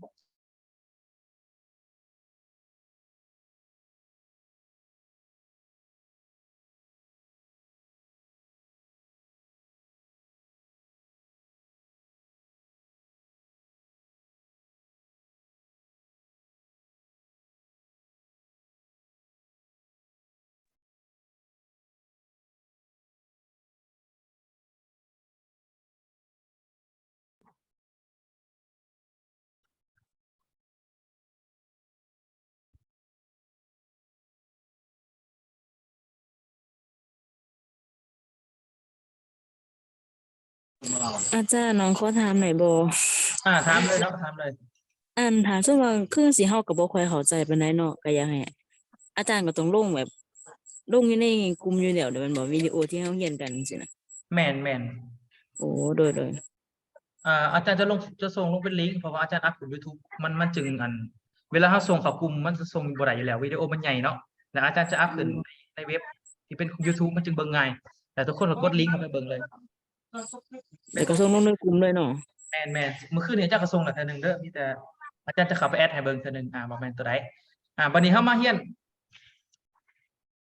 อาจารย์น้องขอถามหน่อยบ่ ถามเลยเนาะถามเลย ถามซึ่งว่าคือสิเฮาก็บ่ค่อยเข้าใจปานใดเนาะก็อยากให้อาจารย์ก็ต้องลงแบบลงอยู่ในกลุ่มอยู่แล้วเดี๋ยวมันบ่วิดีโอที่เฮาเรียนกันจังซี่นะ แม่น โอ้โดยอาจารย์จะส่งลงเป็นลิงก์เพราะว่าอาจารย์อัพบน YouTube มันจึงเวลาเขาส่งเข้ากลุ่มมันจะส่งบ่ได้อยู่แล้ววิดีโอมันใหญ่เนาะแล้วอาจารย์จะอัพขึ้นในเว็บที่เป็น YouTube มันจึงเบิ่งง่ายแต่ทุกคนก็กดลิงก์เข้าไปเบิ่งเลย แล้วก็ส่งลงในกลุ่มเลยเนาะ แม่นเมื่อคืนนี้อาจารย์ก็ส่งแล้วเทื่อนึงเด้อมีแต่อาจารย์จะเข้าไปแอดให้เบิ่งเทื่อนึงบ่แม่นตัวใดบัดนี้เฮามาเรียน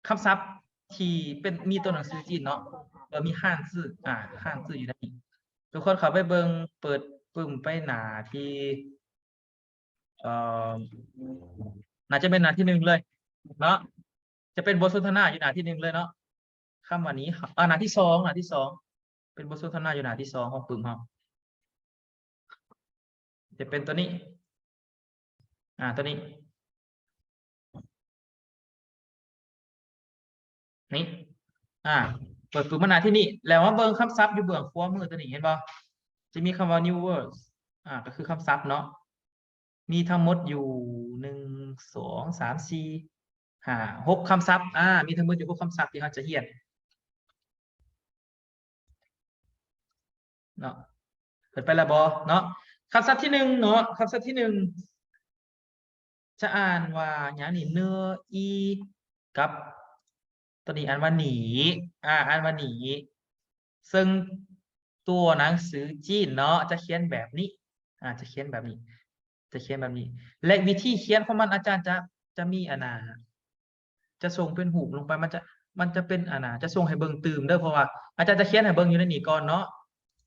คำศัพท์ที่เป็นมีตัวหนังสือจีนเนาะมี汉字汉字อยู่ในนี้ทุกคนเข้าไปเบิ่งเปิดปึ้มไปหน้าที่น่าจะเป็นหน้าที่1เลยเนาะจะเป็นบทสนทนาอยู่หน้าที่1เลยเนาะคำว่านี้หน้าที่2เป็นบทสนทนาอยู่หน้าที่2ของปึ้มเฮาจะเป็นตัวนี้ตัวนี้นี่เปิดปึ้มมาหน้าที่นี่แล้วว่าเบิ่งคำศัพท์อยู่เบื้องขวามือตัวนี้เห็นบ่จะมีคำว่า new words ก็คือคำศัพท์เนาะมีทั้งหมดอยู่1 2 3 4 5 6คำศัพท์มีทั้งหมดอยู่6คำศัพท์ที่เราจะเรียนเนาะเปิดไปแล้วบ่เนาะคำศัพท์ที่1เนาะคำศัพท์ที่1จะอ่านว่าหยังนี่เนื้ออีกับตัวนี้อ่านว่าหนีอ่านว่าหนีซึ่งตัวหนังสือจีนเนาะจะเขียนแบบนี้จะเขียนแบบนี้และวิธีเขียนของมันอาจารย์จะมีจะส่งเป็นหูปลงไปมันจะเป็นจะส่งให้เบิ่งตื่มเด้อเพราะว่าอาจารย์จะเขียนให้เบิ่งอยู่ในนี้ก่อนเนาะ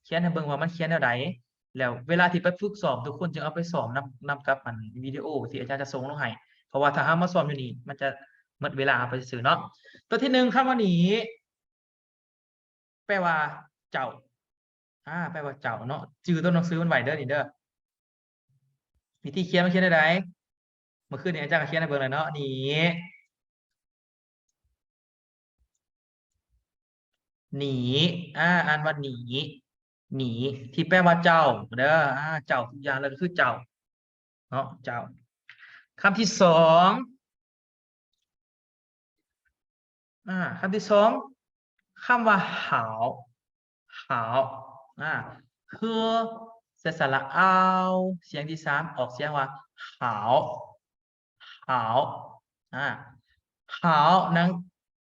เขียนให้เบิ่งว่ามันเขียนแนวใดแล้วเวลาที่ไปฝึกสอบทุกคนจึงเอาไปสอบนำกับวิดีโอที่อาจารย์จะส่งลงให้เพราะว่าถ้าเฮามาสอบอยู่นี่มันจะหมดเวลาไปซื่อเนาะตัวที่1คำว่าหนีแปลว่าเจ้าแปลว่าเจ้าเนาะจื่อตัวหนังสือมันไว้เด้อนี่เด้อวิธีเขียนมันเขียนได้ไดเมื่อคืนนี้อาจารย์ก็เขียนให้เบิ่งแล้วเนาะหนีอ่านว่าหนีที่แปลว่าเจ้าเด้อเจ้าทุกอย่างเลยก็คือเจ้าเนาะเจ้าคำที่2คำที่2คำว่าหาวคือเสระสระเอาเสียงที่3ออกเสียงว่าหาว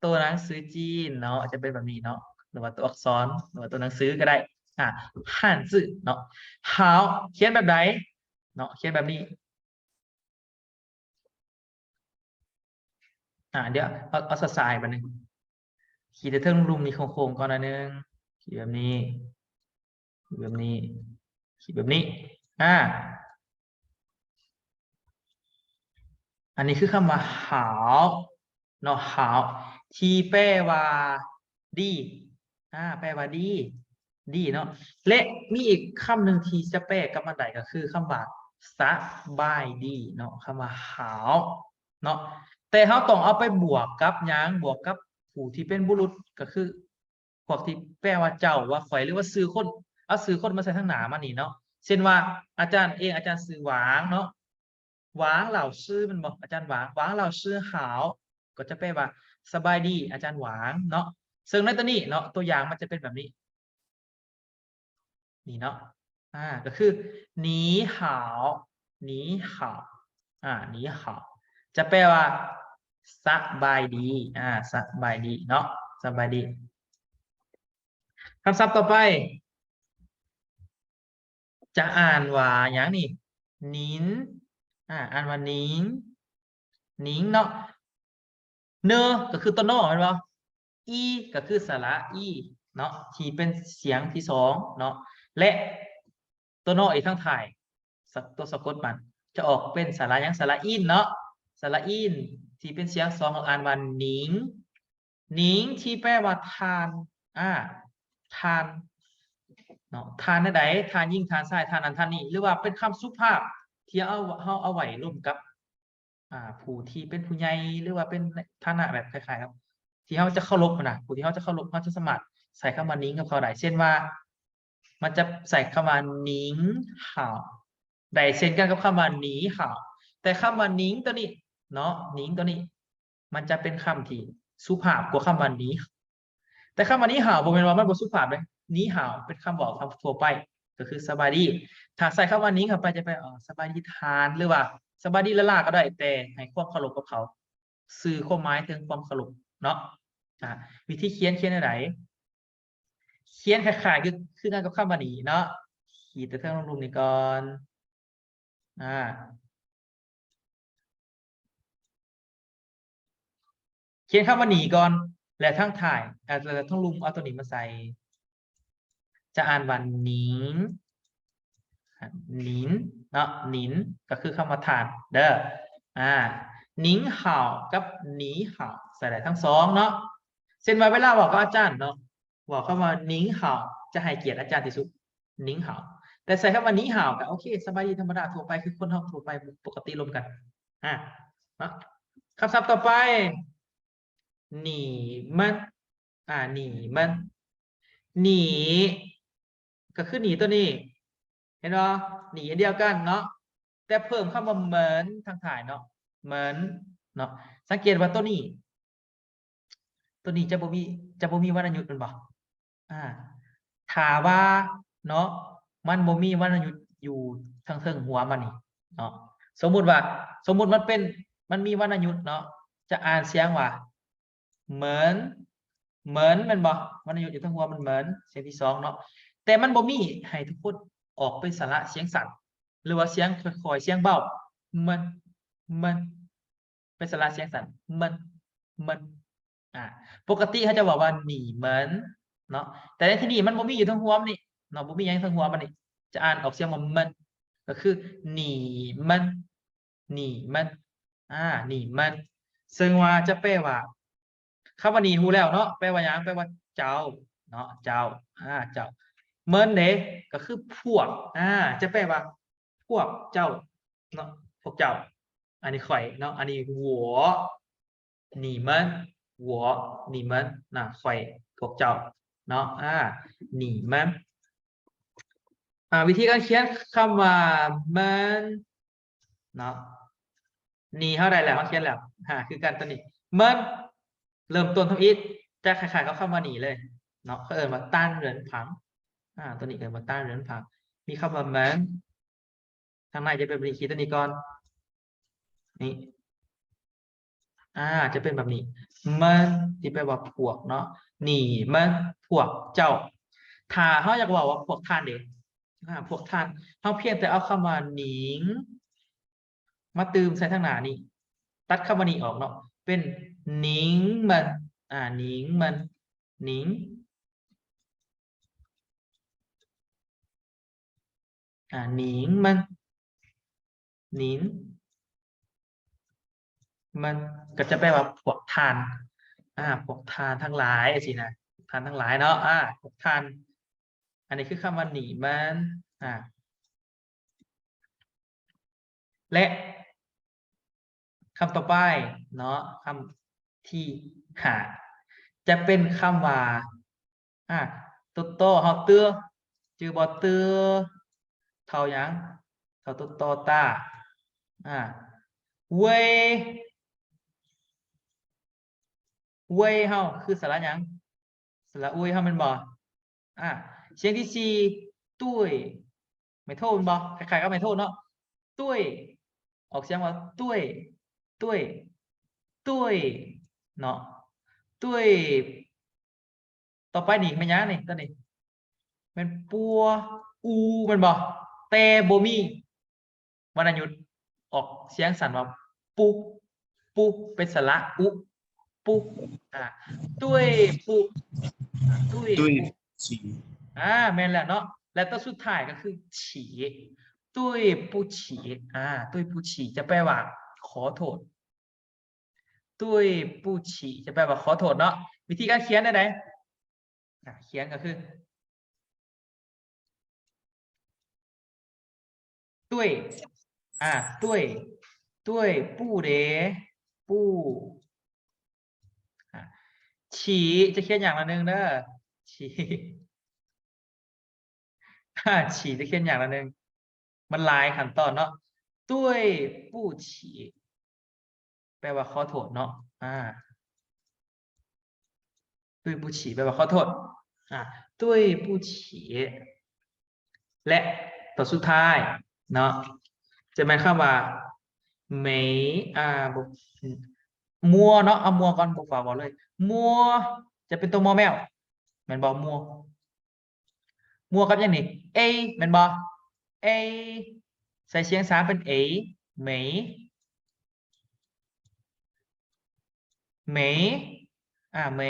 ตัวหนังสือจีนเนาะจะเป็นแบบนี้เนาะหรือว่าตัวอักษรหรือว่าตัวหนังสือก็ได้汉字เนาะ好เขียนแบบไหนเนาะเขียนแบบนี้เดี๋ยวเอาสายมาหนึ่งขีดเทิงรุมนี่โค้งๆก่อนนะนึงขีดแบบนี้ขีดแบบนี้ขีดแบบนี้อันนี้คือคำว่าหาวเนาะหาวที่แปลว่าดีแปลว่าดีดีเนาะและมีอีกคำหนึ่งที่จะแปลกับมันได้ก็คือคำว่าสบายดีเนาะคำว่าหาวเนาะแต่เขาต้องเอาไปบวกกับหยังบวกกับผู้ที่เป็นบุรุษก็คือพวกที่แปลว่าเจ้าว่าข่อยหรือว่าซื้อคนเอาซื้อคนมาใส่ทั้งหนามานี่เนาะเช่นว่าอาจารย์อาจารย์ซื้อหวางเนาะหวางเหล่าชื่อมันบอกอาจารย์หวางเหล่าชื่อหาวก็จะแปลว่าสบายดีอาจารย์หวางเนาะซึ่งในตัวนี้เนาะตัวอย่างมันจะเป็นแบบนี้นี่เนาะก็คือหนีหาวหนีหาวหนีหาวจะแปลว่าสบายดีสบายดีเนาะสบายดีคำศัพท์ต่อไปจะอ่านว่าอย่างนี้นินอ่านว่านิงนิงเนาะเนอก็คือตัวโน่เห็นป่ะอีก็คือสระอีเนาะที่เป็นเสียงที่สองเนาะและตัวโน่อีกทั้งถ่ายตัวสะกดมันจะออกเป็นสระยังสระอินเนาะสระอินที่เป็นเสียงสองอ่านว่านิงนิงที่แปลว่าทานทานเนาะทานได้ไหนทานยิ่งทานซ้ายทานนั้นทานนี้หรือว่าเป็นคำสุภาพที่เอาไว้ร่วมกับผู้ที่เป็นผู้ใหญ่หรือว่าเป็นฐานะแบบคล้ายๆครับที่เขาจะเคารพนะผู้ที่เขาจะเคารพเขาจะสมัครใส่คำว่านิ้งกับเขาได้เช่นว่ามันจะใส่คำว่านิ้งห่าวได้เช่นกันกับคำว่าหนีห่าวแต่คำว่านิ้งตัวนี้เนาะนิ้งตัวนี้มันจะเป็นคำที่สุภาพกว่าคำว่านี้แต่คำว่านี้ห่าวผมเป็นว่ามันบ่สุภาพเลยนี้ห่าวเป็นคำบอกคำทั่วไปก็คือสบายดีถ้าใส่คำว่านิ้งเข้าไปจะไปสบายดีทานหรือว่าสบายดีละล่าก็ได้แต่ให้ความเคารพกับเขาสื่อความหมายถึงความเคารพเนาะวิธีเขียนอะไรเขียนคล้ายๆคือการกับคำว่านี้เนาะขีดแต่เท่าลงนี่ก่อนเขียนคำว่าหนีก่อนและทั้งถ่ายแล้วทั้งลุมเอาตัวนี้มาใส่จะอ่านว่าหนิงหนินเนาะหนินก็คือคำว่าทานเด้อหนิงเห่ากับหนีเห่าใส่ได้ทั้งสองเนาะเช่นว่าเวลาบอกกับอาจารย์เนาะบอกคำว่าหนิงเห่าจะให้เกียรติอาจารย์ที่สุดหนิงเห่าแต่ใส่คำว่าหนีเห่าก็โอเคสบายดีธรรมดาทั่วไปคือคนทั่วไปปกติรวมกันเนาะคำศัพท์ต่อไปหนีมันหนีมันหนีก็คือหนีตัวนี้เห็นไหมหนีอันเดียวกันเนาะแต่เพิ่มคำว่าเหมือนทางถ่ายเนาะเหมือนเนาะสังเกตว่าตัวนี้จะบ่มีวรรณยุกต์มันบ่ถ้าว่าเนาะมันบ่มีวรรณยุกต์อยู่ทางเทิงหัวมันนี่เนาะสมมุติมันมีวรรณยุกต์เนาะจะอ่านเสียงว่าเหมือนมันบ่วรรณยุกต์อยู่ทางหัวมันเหมือนเสียงที่สองเนาะแต่มันบ่มีให้ทุกคนออกเป็นสระเสียงสั่นหรือว่าเสียงค่อยๆเสียงเบามันเป็นสระเสียงสั่นมันปกติเขาจะบอกว่าหนีเหมือนเนาะแต่ในที่นี้มันบ่มีอยู่ทั้งหัวมันนี่เนาะบ่มีอย่างทั้งหัวมันนี่จะอ่านออกเสียงว่ามันก็คือหนีมันหนีมันหนีมันซึ่งว่าจะแปลว่าคำว่าหนีฮู้แล้วเนาะแปลว่าหยังแปลว่าเจ้าเนาะเจ้าเจ้าเหมือนเด้ก็คือพวกจะแปลว่าพวกเจ้าเนาะพวกเจ้าอันนี้ข่อยเนาะอันนี้หัวหนีมันหัวหนีมันข่อยพวกเจ้าเนาะหนีมันวิธีการเขียนคำว่ามันเนาะหนีเท่าไรแล้วเขาเขียนแล้วคือการตัวนี้มันเริ่มต้นทำอิฐจะคล้ายๆกับคำว่าหนีเลยเนาะเขาเอ่ยมาต้านเหรินผังตัวนี้เอ่ยมาต้านเหรินผังมีคำว่ามันทางในจะเป็นบริคีตัวนี้ก่อนนี่จะเป็นแบบนี้มันที่แปลว่าพวกเนาะหนีมันพวกเจ้า ถ้าเขาอยากบอกว่าพวกท่านเด็กพวกท่านเขาเพียงแต่เอาคำว่าหนิงมาตืมใส่ทางหน้านี่ตัดคำว่านี้ออกเนาะเป็นหนิงมันหนิงมันหนิงหนิงมันหนิงมันก็จะแปลว่าพวกทานพวกทานทั้งหลายสินะทานทั้งหลายเนาะพวกทานอันนี้คือคำว่าหนีมันและคำต่อไปเนาะคำที่5จะเป็นคำว่าตุ๊โตเฮาเตื้อจือบอเตื้อเท่ายังเท่าตุ๊โตตาเว้ยเฮาคือสระหยังสระอุ้ยเฮาเป็นบ่เสียงที่4ตุ้ยไม่โทษบ่คล้ายๆกับไม่โทษเนาะตุ้ยออกเสียงว่าตุ้ยเนาะตุ้ยต่อไปนี่ไม่ยากนี่ตัวนี้เป็นปัวอูมันบ่แต่บ่มีวรรณยุกต์ออกเสียงสั่นว่าปุเป็นสระอุปุตุ้ยปุตุ้ย ฉี แม่นแล้วเนาะและตัวสุดท้ายก็คือฉีตุ้ยปูฉีตุ้ยปูฉีจะแปลว่าขอโทษตุ้ยปูฉีจะแปลว่าขอโทษเนาะวิธีการเขียนได้ไหนเขียนก็คือตุ้ยปูเดปูฉีจะเขียนอย่างละนึงเด้อฉีฉีจะเขียนอย่างละนึงมันหลายขั้นตอนเนาะตุ้ยปู้ฉีแปลว่าขอโทษเนาะตุ้ยปู้ฉีแปลว่าขอโทษตุ้ยปู้ฉีและตัวสุดท้ายเนาะจะหมายความว่าเหมยมัวเนาะเอามัวก่อนบอกฝากบอกเลยมัวจะเป็นตัวมอแมวแม่นบอกมัวกับอย่างนี้เอแม่นบอกเอใส่เสียง3เป็นเอเหมยเหม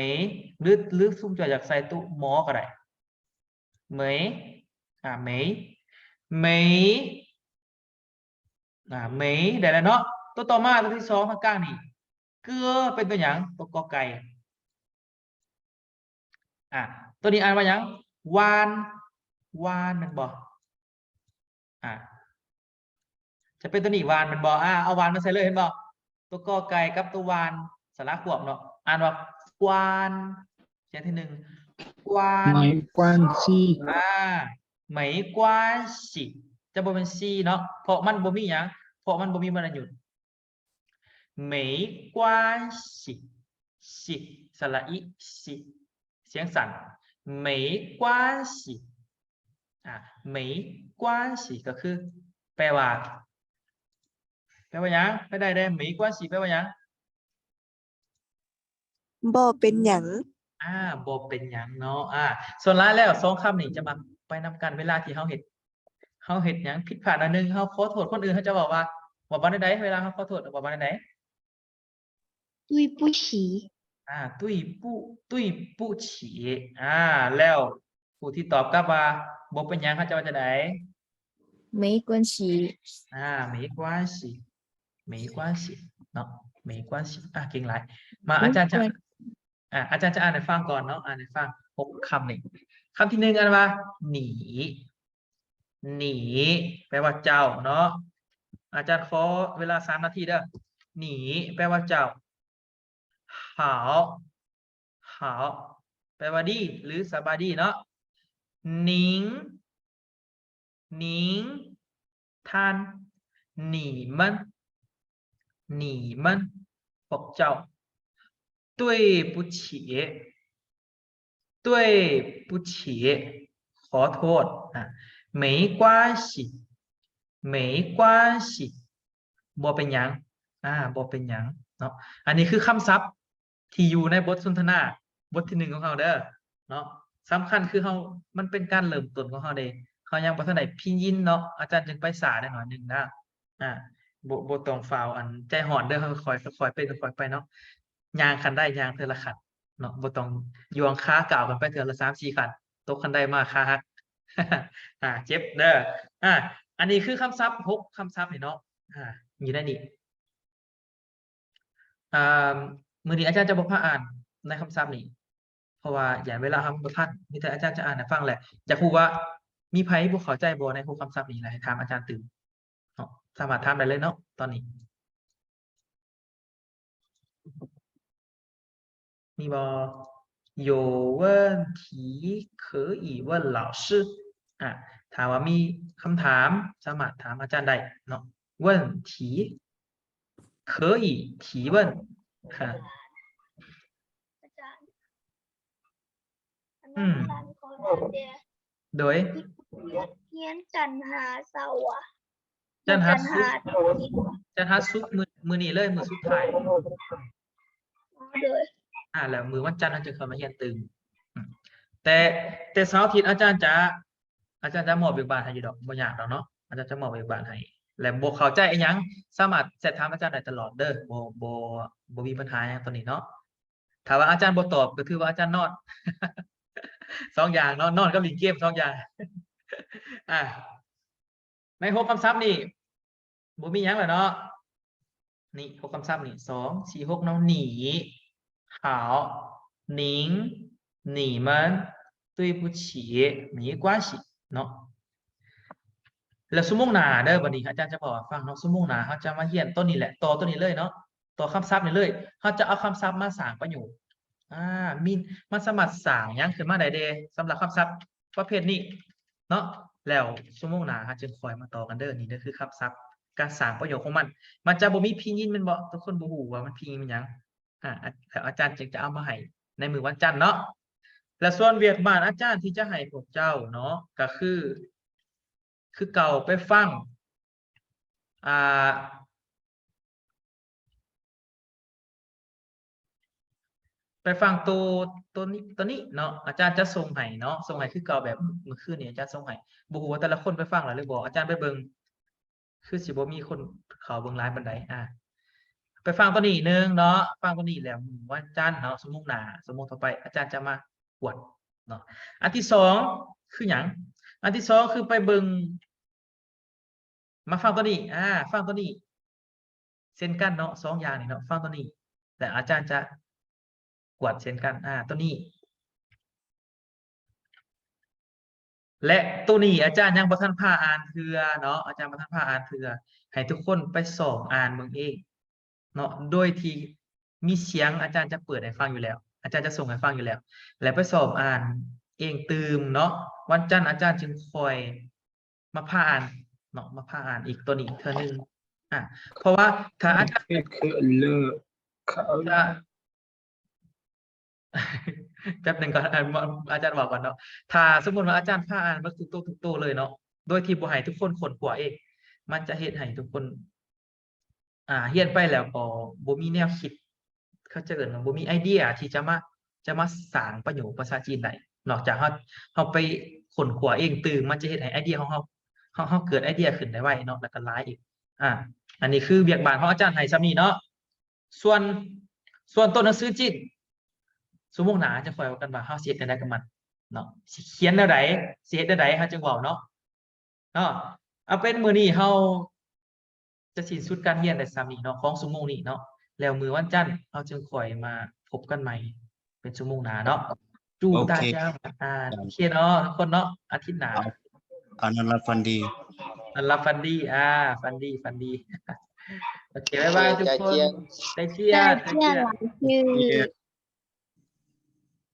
ยหรือซุ่มจะอยากใส่ตู้หมอก็ได้เหมยเหมยได้แล้วเนาะตัวต่อมาตัวที่2ข้างกลางนี่เกลือเป็นตัวหยังตัวกอไก่ตัวนี้อ่านว่าหยังวานมันบอกจะเป็นตัวนี้วานมันบอกเอาวานมาใส่เลยเห็นบอกตัวกอไก่กับตัววานสระขวบเนาะอ่านว่ากวานเสียงที่1กวาน没关系ไม่กวานสิจะบ่เป็นซีเนาะเพราะมันบ่มีหยังเพราะมันบ่มีวรรณยุกต์ไม่กวานสิสระอิสิเสียงสั่นไม่กวานสิไม่กวานสิก็คือแปลว่าหยังไม่ได้ไม่กวานสิแปลว่าหยังบ่เป็นหยัง บ่เป็นหยังเนาะส่วนหลายแล้ว2คำนี้จะมาไปนำกันเวลาที่เฮาเฮ็ดหยังผิดพลาดอันนึงเฮาขอโทษคนอื่นเขาจะบอกว่าบ่ได้เวลาเฮาขอโทษบ่ได้ตุ้ยปุ้ยฉี ตุ้ยปู้ฉีแล้วผู้ที่ตอบกลับว่าบ่เป็นหยังเขาจะว่าจะได้没关系没关系เนาะ没关系เก่งหลายมาอาจารย์จะอ่านให้ฟังก่อนเนาะอ่านให้ฟัง6คำนี่คำที่1อ่านว่าหนีแปลว่าเจ้าเนาะอาจารย์ขอเวลา3 นาทีเด้อหนีแปลว่าเจ้าหาวแปลว่าดีหรือสบายดีเนาะหนิงท่านหนีมันพวกเจ้า对不起ขอโทษ没关系บ่เป็นหยังบ่เป็นหยังเนาะอันนี้คือคำศัพท์ที่อยู่ในบทสนทนาบทที่1ของเราเด้อเนาะ สำคัญคือมันเป็นการเริ่มต้นของเฮาเด้เขายังบ่ทันได้พิมพ์ยินเนาะอาจารย์จึงไปสาได้หน่อยหนึงนะบ่ต้องฟาวอันใจร้อนเด้อค่อยๆค่อยๆเป็นค่อยๆไปเนาะย่างคันได้ย่างเทื่อละขัดเนาะบ่ต้องยวงขาก้าวกันไปเทื่อละ3-4ขัดตกคันไดมาขาหัก เจ็บเด้ออันนี้คือคำศัพท์6คำศัพท์นี่เนาะอยู่ในนี้มื้อนี้อาจารย์จะบ่พาอ่านในคำศัพท์นี้เพราะว่าอย่างเวลาทำบ่ทันมีแต่อาจารย์จะอ่านให้ฟังแหละอยากรู้ว่ามีไผบ่เข้าใจบ่ใน6คำศัพท์นี้แหละให้ถามอาจารย์ตื่นเนาะสามารถถามได้เลยเนาะตอนนี้มีบ่有问题可以问老师ถามว่ามีคำถามสามารถถามอาจารย์ได้เนาะ问题可以提问อาจารย์อัน อื นั้น ม ร้านของเราเดีย โดย เฮียนจันหาเสาร์อะ จันทร์ จัน ศุ หาก ร์จันทร์ศุกร์มื้อนี้เลยมื้อสุดท้าย โดย แล้วมื้อวันจันทร์เราจะเข้ามาเรียนตื่นแต่เสาร์อาทิตย์อาจารย์จะมอบเบิกบานให้อยู่ดอกบ่ยากดอกเนาะอาจารย์จะมอบเบิกบานให้และบ่เข้าใจอิหยังสามารถแชทถามอาจารย์ได้ตลอดเด้อบ่มีปัญหาหยังตัวนี้เนาะถ้าว่าอาจารย์บ่ตอบก็ถือว่าอาจารย์นอน สองอย่างเนาะนอนกับเล่นเกมสองอย่าง ใน6คำศัพท์นี่บ่มีหยังแล้วเนาะนี่6คำศัพท์นี่2 4 6เนาะหนี好您你们对不起没关系เนาะแล้วชั่วโมงหน้าเด้อบัดนี้อาจารย์จะบอกว่าฟังเนาะชั่วโมงหน้าเขาจะมาเรียนต้นนี้แหละต่อต้นนี้เลยเนาะต่อคำศัพท์นี่เลยเขาจะเอาคำศัพท์มาสร้างประโยคมีมันสามารถสร้างหยังขึ้นมาได้เด้สำหรับคำศัพท์ประเภทนี้เนาะแล้วชั่วโมงหน้าเขาจึงคอยมาต่อกันเด้อนี่เด้อคือคำศัพท์การสร้างประโยคของมันจะบ่มีพิมพ์ยินแม่นบ่ทุกคนบ่ฮู้ว่ามันพิมพ์มันหยังแล้วอาจารย์จึงจะเอามาให้ในมื้อวันจันทร์เนาะและส่วนเวียกบ้านอาจารย์ที่จะให้พวกเจ้าเนาะก็คือเก่าไปฟังไปฟังตัวนี้เนาะอาจารย์จะส่งให้เนาะส่งให้คือเก่าแบบเมื่อคืนนี้อาจารย์ส่งให้บ่ฮู้ว่าแต่ละคนไปฟังแล้วหรือบ่อาจารย์ไปเบิ่งคือสิบ่มีคนเขาเบิ่งหลายปานใดไปฟังตัวนี้นึงเนาะฟังตัวนี้แล้ววันจันทร์เนาะชั่วโมงหน้าชั่วโมงต่อไปอาจารย์จะมากวดเนาะอันที่2คือหยังอันที่2คือไปเบิ่งมาฟังตัวนี้ฟังตัวนี้เช่นกันเนาะ2อย่างนี่เนาะฟังตัวนี้แต่อาจารย์จะกวดเช่นกันตัวนี้และตัวนี้อาจารย์ยังบ่ทันพาอ่านเทื่อเนาะอาจารย์บ่ทันพาอ่านเทื่อให้ทุกคนไปส่องอ่านเบิ่งเองเนาะโดยที่มีเสียงอาจารย์จะเปิดให้ฟังอยู่แล้วอาจารย์จะส่งให้ฟังอยู่แล้วและไปสอบอ่านเองตื่มเนาะวันจันทร์อาจารย์จึงคอยมาพาอ่านเนาะมาพาอ่านอีกตัวนี้เทื่อนึงเพราะว่าถ้าอาจารย์ คือเลอเขา แป๊บหนึงก่อนอาจารย์บอกก่อนเนาะถ้าสมมุติว่าอาจารย์พาอ่านมาทุกตัวเลยเนาะโดยที่บ่ให้ทุกคนค้นคว้าเองมันจะเฮ็ดให้ทุกคนเรียนไปแล้วก็บ่มีแนวคิดเขาจะเอิ้นว่าบ่มีไอเดียที่จะมาสร้างประโยคภาษาจีนได้นอกจากเฮาไปค้นคว้าเองตื่นมันจะเฮ็ดให้ไอเดียของเฮาเกิดไอเดียขึ้นได้ไวเนาะแล้วก็หลายอีกอันนี้คือเวียกบ้านของอาจารย์ให้ส่ำนี้เนาะส่วนตัวหนังสือจีนชั่วโมงหน้าจะค่อยว่ากันว่าเฮาสิเฮ็ดจั่งใดกับมันเนาะสิเขียนแนวใดสิเฮ็ดแนวใดเฮาจึงเว้าเนาะเอาเป็นมื้อนี้เฮาจะสิ้นสุดการเรียนได้ส่ำนี้เนาะของชั่วโมงนี้เนาะแล้วมื้อวันจันทร์เฮาจึงค่อยมาพบกันใหม่เป็นชั่วโมงหน้าเนาะจูตาจ้าโอเคเนาะทุกคนเนาะอาทิตย์หน้า อันนั้นละฟันดี นอนหลับฝันดีฝันดี โอเคบ๊ายบายทุกคนได้เชียร์ ได้เที่ยงหลังคือ